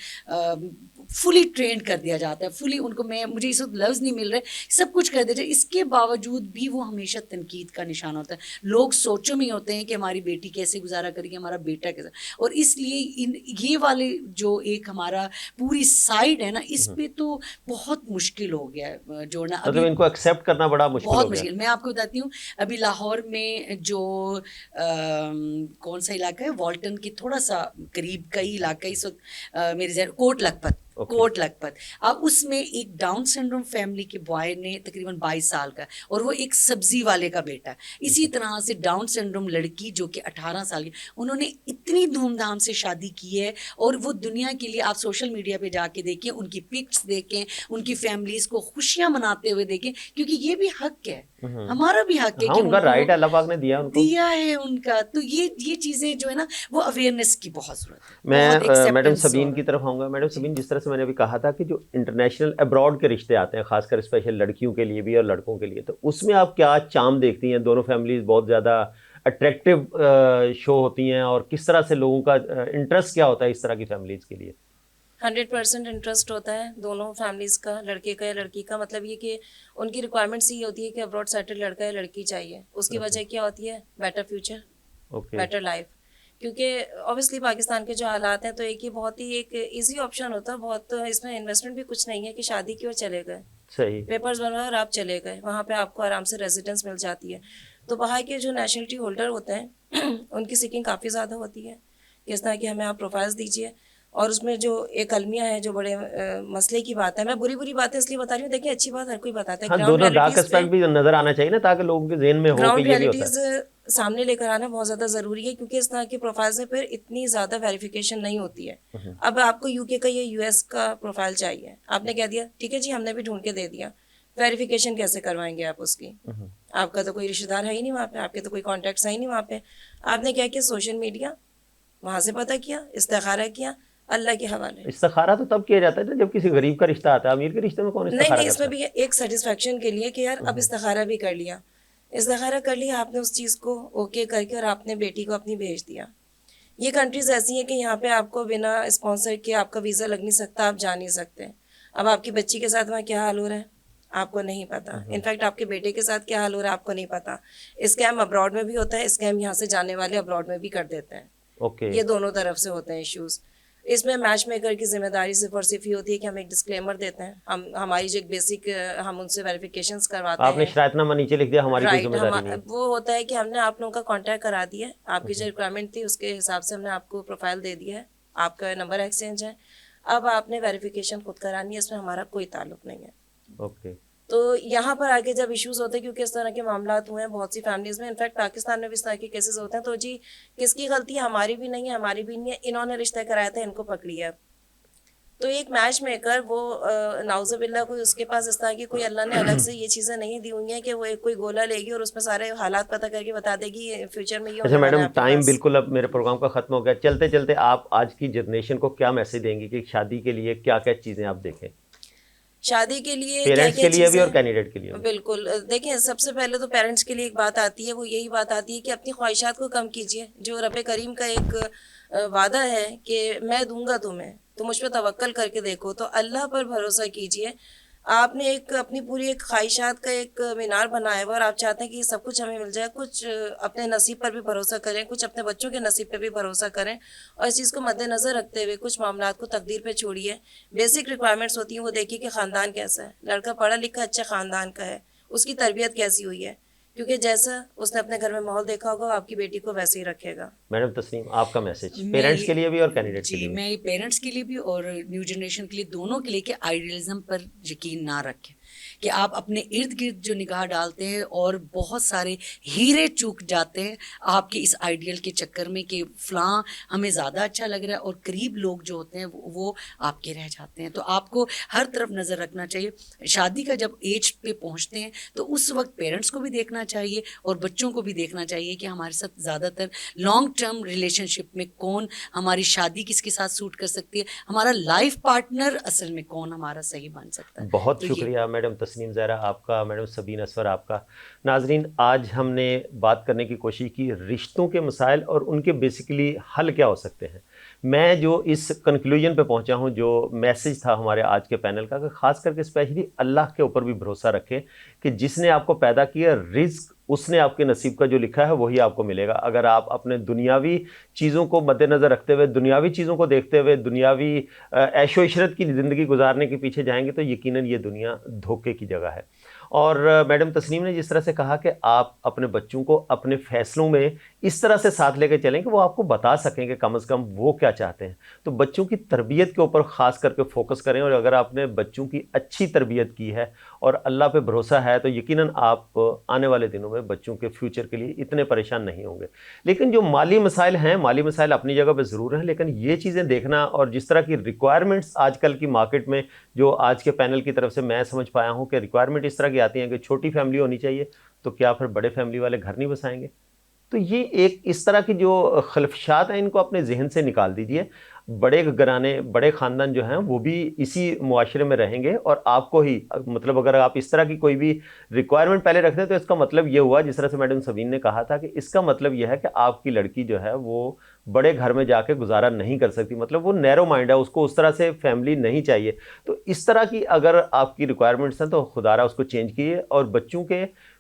Speaker 3: فلی ٹرینڈ کر دیا جاتا ہے, فلی ان کو, مجھے اس وقت لفظ نہیں مل رہے, سب کچھ کر دیا جائے, اس کے باوجود بھی وہ ہمیشہ تنقید کا نشان ہوتا ہے. لوگ سوچوں میں ہوتے ہیں کہ ہماری بیٹی کیسے گزارا کرے گی, ہمارا بیٹا کیسے, اور اس لیے یہ والے جو ایک ہمارا پوری سائڈ ہے نا, اس پہ تو بہت مشکل ہو گیا ہے جوڑنا.
Speaker 1: مطلب ان کو ایکسیپٹ کرنا بڑا مشکل
Speaker 3: بہت
Speaker 1: ہو گیا.
Speaker 3: مشکل. میں آپ کو بتاتی ہوں, ابھی لاہور میں جو کون سا علاقہ ہے, والٹن کی تھوڑا سا قریب کا ہی علاقہ اس وقت میرے ذہن, کوٹ لکھپت, اب اس میں ایک ڈاؤن سنڈروم فیملی کے بوائے نے تقریباً 22 سال کا, اور وہ ایک سبزی والے کا بیٹا ہے. اسی طرح سے ڈاؤن سنڈروم لڑکی جو کہ 18 سال کی, انہوں نے اتنی دھوم دھام سے شادی کی ہے, اور وہ دنیا کے لیے آپ سوشل میڈیا پہ جا کے دیکھیں, ان کی پکس دیکھیں, ان کی فیملیز کو خوشیاں مناتے ہوئے دیکھیں, کیونکہ یہ بھی حق ہے, ہمارا بھی حق ہے,
Speaker 1: ان کا رائٹ اللہ پاک نے دیا
Speaker 3: ہے ان کا. تو یہ چیزیں جو ہے نا وہ اویئرنیس کی بہت ضرورت ہے.
Speaker 1: میں میڈم سبین کی طرف آؤں گا. میڈم سبین, جس طرح سے میں نے ابھی کہا تھا کہ جو انٹرنیشنل ابراڈ کے رشتے آتے ہیں, خاص کر اسپیشل لڑکیوں کے لیے بھی اور لڑکوں کے لیے, تو اس میں آپ کیا چام دیکھتی ہیں؟ دونوں فیملیز بہت زیادہ اٹریکٹیو شو ہوتی ہیں, اور کس طرح سے لوگوں کا انٹرسٹ کیا ہوتا ہے اس طرح کی فیملیز کے لیے؟
Speaker 2: 100% انٹرسٹ ہوتا ہے دونوں فیملیز کا, لڑکے کا یا لڑکی کا. مطلب یہ کہ ان کی ریکوائرمنٹس یہ ہوتی ہے کہ ابراڈ سیٹل لڑکا یا لڑکی چاہیے. اس کی وجہ کیا ہوتی ہے؟ Better future, better life. کیونکہ اوبیسلی پاکستان کے جو حالات ہیں تو ایک یہ بہت ہی ایک ایزی آپشن ہوتا ہے, بہت اس میں انویسٹمنٹ بھی کچھ نہیں ہے کہ شادی کی اور چلے گئے,
Speaker 1: صحیح,
Speaker 2: پیپرز بنوائے اور آپ چلے گئے, وہاں پہ آپ کو آرام سے ریزیڈنس مل جاتی ہے. تو باہر کے جو نیشنلٹی ہولڈر ہوتے ہیں ان کی سیکنگ کافی زیادہ ہوتی ہے کہ اس طرح کی ہمیں آپ پروفائلز دیجیے, اور اس میں جو ایک المیہ ہے جو بڑے مسئلے کی بات ہے. میں بری باتیں اس لیے بتا رہی ہوں, دیکھیں اچھی بات ہر کوئی بتاتا ہے,
Speaker 1: ہاں دونوں ڈارک اسپیکٹ بھی نظر آنا چاہیے نا, تاکہ لوگوں کے ذہن میں ہو کہ
Speaker 2: گراؤنڈ
Speaker 1: یہ بھی ہوتا
Speaker 2: ریئلٹیز سامنے لے کر آنا بہت زیادہ ضروری ہے, کیونکہ اس طرح کے پروفائل میں پھر اتنی زیادہ ویریفیکیشن نہیں ہوتی ہے. اب آپ کو UK کا یا US کا پروفائل چاہیے, آپ نے کہہ دیا ٹھیک ہے جی ہم نے بھی ڈھونڈ کے دے دیا, ویریفیکیشن کیسے کروائیں گے آپ اس کی؟ آپ کا تو کوئی رشتہ دار ہے ہی نہیں وہاں پہ, آپ کے تو کوئی کانٹیکٹس ہے ہی نہیں وہاں پہ. آپ نے کیا کیا, سوشل میڈیا, وہاں سے پتہ کیا, استخارہ کیا, اللہ کے حوالے.
Speaker 1: استخارہ تو تب کیا جاتا ہے جب کسی غریب کا رشتہ آتا ہے, امیر کے رشتے میں کون استخارہ
Speaker 2: نہیں, اس
Speaker 1: کرتا
Speaker 2: میں بھی ایک سیٹسفیکشن کے لیے کہ یار اب استخارہ بھی کر لیا, استخارہ کر لیا آپ نے اس چیز کو اوکے کر کے, اور آپ نے بیٹی کو اپنی بھیج دیا. یہ کنٹریز ایسی ہیں کہ یہاں پہ آپ کو بنا اسپانسر کے آپ کا ویزا لگ نہیں سکتا, آپ جا نہیں سکتے. اب آپ کی بچی کے ساتھ وہاں کیا حال ہو رہا ہے آپ کو نہیں پتا, انفیکٹ آپ کے بیٹے کے ساتھ کیا حال ہو رہا ہے آپ کو نہیں پتا. اسکیم ابراڈ میں بھی ہوتا ہے, اسکیم یہاں سے جانے والے ابراڈ میں بھی کر دیتے ہیں. یہ دونوں طرف سے ہوتے ہیں ایشوز. اس میں میچ میکر کی ذمہ داری صرف اور صرف یہ ہوتی ہے کہ ہم ایک ڈسکلیمر دیتے ہیں, ہماری جو ایک بیسک ہم ان سے ویریفیکیشنز کرواتے ہیں.
Speaker 1: آپ نے شرائط نامہ نیچے لکھ دیا, ہماری کوئی ذمہ داری نہیں.
Speaker 2: وہ ہوتا ہے کہ ہم نے آپ لوگوں کا کانٹیکٹ کرا دیا ہے, آپ کی جو ریکوائرمنٹ تھی اس کے حساب سے ہم نے آپ کو پروفائل دے دیا ہے, آپ کا نمبر ایکسچینج ہے, اب آپ نے ویریفیکیشن خود کرانی ہے, اس میں ہمارا کوئی تعلق نہیں ہے.
Speaker 1: اوکے.
Speaker 2: تو یہاں پر آگے جب ایشوز ہوتے ہیں, کیونکہ اس طرح کے معاملات ہوئے ہیں بہت سی فیملیز میں, انفیکٹ پاکستان میں بھی اس طرح کے کیسز ہوتے ہیں, تو جی کس کی غلطی ہے, ہماری بھی نہیں ہے, ہماری بھی نہیں ہے, انہوں نے رشتہ کرایا تھا ان کو پکڑیا. تو ایک میچ میکر وہ نعوذ باللہ کوئی اس کے پاس اس طرح کی کوئی اللہ نے الگ سے یہ چیزیں نہیں دی ہوئی ہیں کہ وہ ایک کوئی گولا لے گی اور اس میں سارے حالات پتہ کر کے بتا دے گی فیوچر میں یہ
Speaker 1: اچھا میڈم, ٹائم بالکل اب میرے پروگرام کا ختم ہو گیا. چلتے چلتے آپ آج کی جنریشن کو کیا میسج دیں گی کہ شادی کے لیے کیا کیا چیزیں آپ دیکھیں,
Speaker 2: شادی کے لیے
Speaker 1: پیرنٹس کے لیے بھی اور کینڈیڈیٹ کے لیے بھی؟
Speaker 2: بالکل دیکھیں, سب سے پہلے تو پیرنٹس کے لیے ایک بات آتی ہے, وہ یہی بات آتی ہے کہ اپنی خواہشات کو کم کیجیے. جو رب کریم کا ایک وعدہ ہے کہ میں دوں گا تمہیں, تو مجھ پہ توکل کر کے دیکھو, تو اللہ پر بھروسہ کیجیے. آپ نے ایک اپنی پوری ایک خواہشات کا ایک مینار بنایا ہوا اور آپ چاہتے ہیں کہ سب کچھ ہمیں مل جائے. کچھ اپنے نصیب پر بھی بھروسہ کریں, کچھ اپنے بچوں کے نصیب پہ بھی بھروسہ کریں, اور اس چیز کو مد نظر رکھتے ہوئے کچھ معاملات کو تقدیر پہ چھوڑیے. بیسک ریکوائرمنٹس ہوتی ہیں وہ دیکھیے کہ خاندان کیسا ہے, لڑکا پڑھا لکھا اچھا خاندان کا ہے, اس کی تربیت کیسی ہوئی ہے, کیونکہ جیسا اس نے اپنے گھر میں ماحول دیکھا ہوگا وہ آپ کی بیٹی کو ویسے ہی رکھے گا.
Speaker 1: میڈم تسنیم, آپ کا میسج پیرنٹس کے لیے بھی اور کینڈیڈیٹ کے
Speaker 3: جی,
Speaker 1: لیے بھی؟
Speaker 3: میں پیرنٹس کے لیے بھی اور نیو جنریشن کے لیے, دونوں کے لیے, کہ آئیڈیلزم پر یقین نہ رکھیں, کہ آپ اپنے ارد گرد جو نگاہ ڈالتے ہیں اور بہت سارے ہیرے چوک جاتے ہیں آپ کے اس آئیڈیل کے چکر میں کہ فلاں ہمیں زیادہ اچھا لگ رہا ہے, اور قریب لوگ جو ہوتے ہیں وہ آپ کے رہ جاتے ہیں. تو آپ کو ہر طرف نظر رکھنا چاہیے. شادی کا جب ایج پہ پہنچتے ہیں تو اس وقت پیرنٹس کو بھی دیکھنا چاہیے اور بچوں کو بھی دیکھنا چاہیے کہ ہمارے ساتھ زیادہ تر لانگ ٹرم ریلیشن شپ میں کون, ہماری شادی کس کے ساتھ سوٹ کر سکتی ہے, ہمارا لائف پارٹنر اصل میں کون ہمارا صحیح بن سکتا ہے.
Speaker 1: بہت شکریہ میڈم تسنیم زہرا آپ کا, میڈم سبین اسور آپ کا. ناظرین, آج ہم نے بات کرنے کی کوشش کی رشتوں کے مسائل اور ان کے بیسیکلی حل کیا ہو سکتے ہیں. میں جو اس کنکلوژن پہ پہنچا ہوں, جو میسج تھا ہمارے آج کے پینل کا, کہ خاص کر کے اسپیشلی اللہ کے اوپر بھی بھروسہ رکھیں کہ جس نے آپ کو پیدا کیا, رزق اس نے آپ کے نصیب کا جو لکھا ہے وہی آپ کو ملے گا. اگر آپ اپنے دنیاوی چیزوں کو مد نظر رکھتے ہوئے, دنیاوی چیزوں کو دیکھتے ہوئے, دنیاوی عیش و عشرت کی زندگی گزارنے کے پیچھے جائیں گے تو یقیناً یہ دنیا دھوکے کی جگہ ہے. اور میڈم تسنیم نے جس طرح سے کہا کہ آپ اپنے بچوں کو اپنے فیصلوں میں اس طرح سے ساتھ لے کے چلیں کہ وہ آپ کو بتا سکیں کہ کم از کم وہ کیا چاہتے ہیں, تو بچوں کی تربیت کے اوپر خاص کر کے فوکس کریں. اور اگر آپ نے بچوں کی اچھی تربیت کی ہے اور اللہ پہ بھروسہ ہے تو یقیناً آپ آنے والے دنوں میں بچوں کے فیوچر کے لیے اتنے پریشان نہیں ہوں گے. لیکن جو مالی مسائل ہیں, مالی مسائل اپنی جگہ پہ ضرور ہیں, لیکن یہ چیزیں دیکھنا اور جس طرح کی ریکوائرمنٹس آج کل کی مارکیٹ میں, جو آج کے پینل کی طرف سے میں سمجھ پایا ہوں کہ ریکوائرمنٹ اس طرح کی آتی ہیں کہ چھوٹی فیملی ہونی چاہیے, تو کیا پھر بڑے فیملی والے گھر نہیں بسائیں گے؟ تو یہ ایک اس طرح کی جو خلفشات ہیں ان کو اپنے ذہن سے نکال دیجئے. بڑے گھرانے, بڑے خاندان جو ہیں وہ بھی اسی معاشرے میں رہیں گے, اور آپ کو ہی مطلب اگر آپ اس طرح کی کوئی بھی ریکوائرمنٹ پہلے رکھتے ہیں تو اس کا مطلب یہ ہوا, جس طرح سے میڈم سبین نے کہا تھا, کہ اس کا مطلب یہ ہے کہ آپ کی لڑکی جو ہے وہ بڑے گھر میں جا کے گزارا نہیں کر سکتی, مطلب وہ نیرو مائنڈ ہے, اس کو اس طرح سے فیملی نہیں چاہیے. تو اس طرح کی اگر آپ کی ریکوائرمنٹس ہیں تو خدا را اس کو چینج کیجیے, اور بچوں کے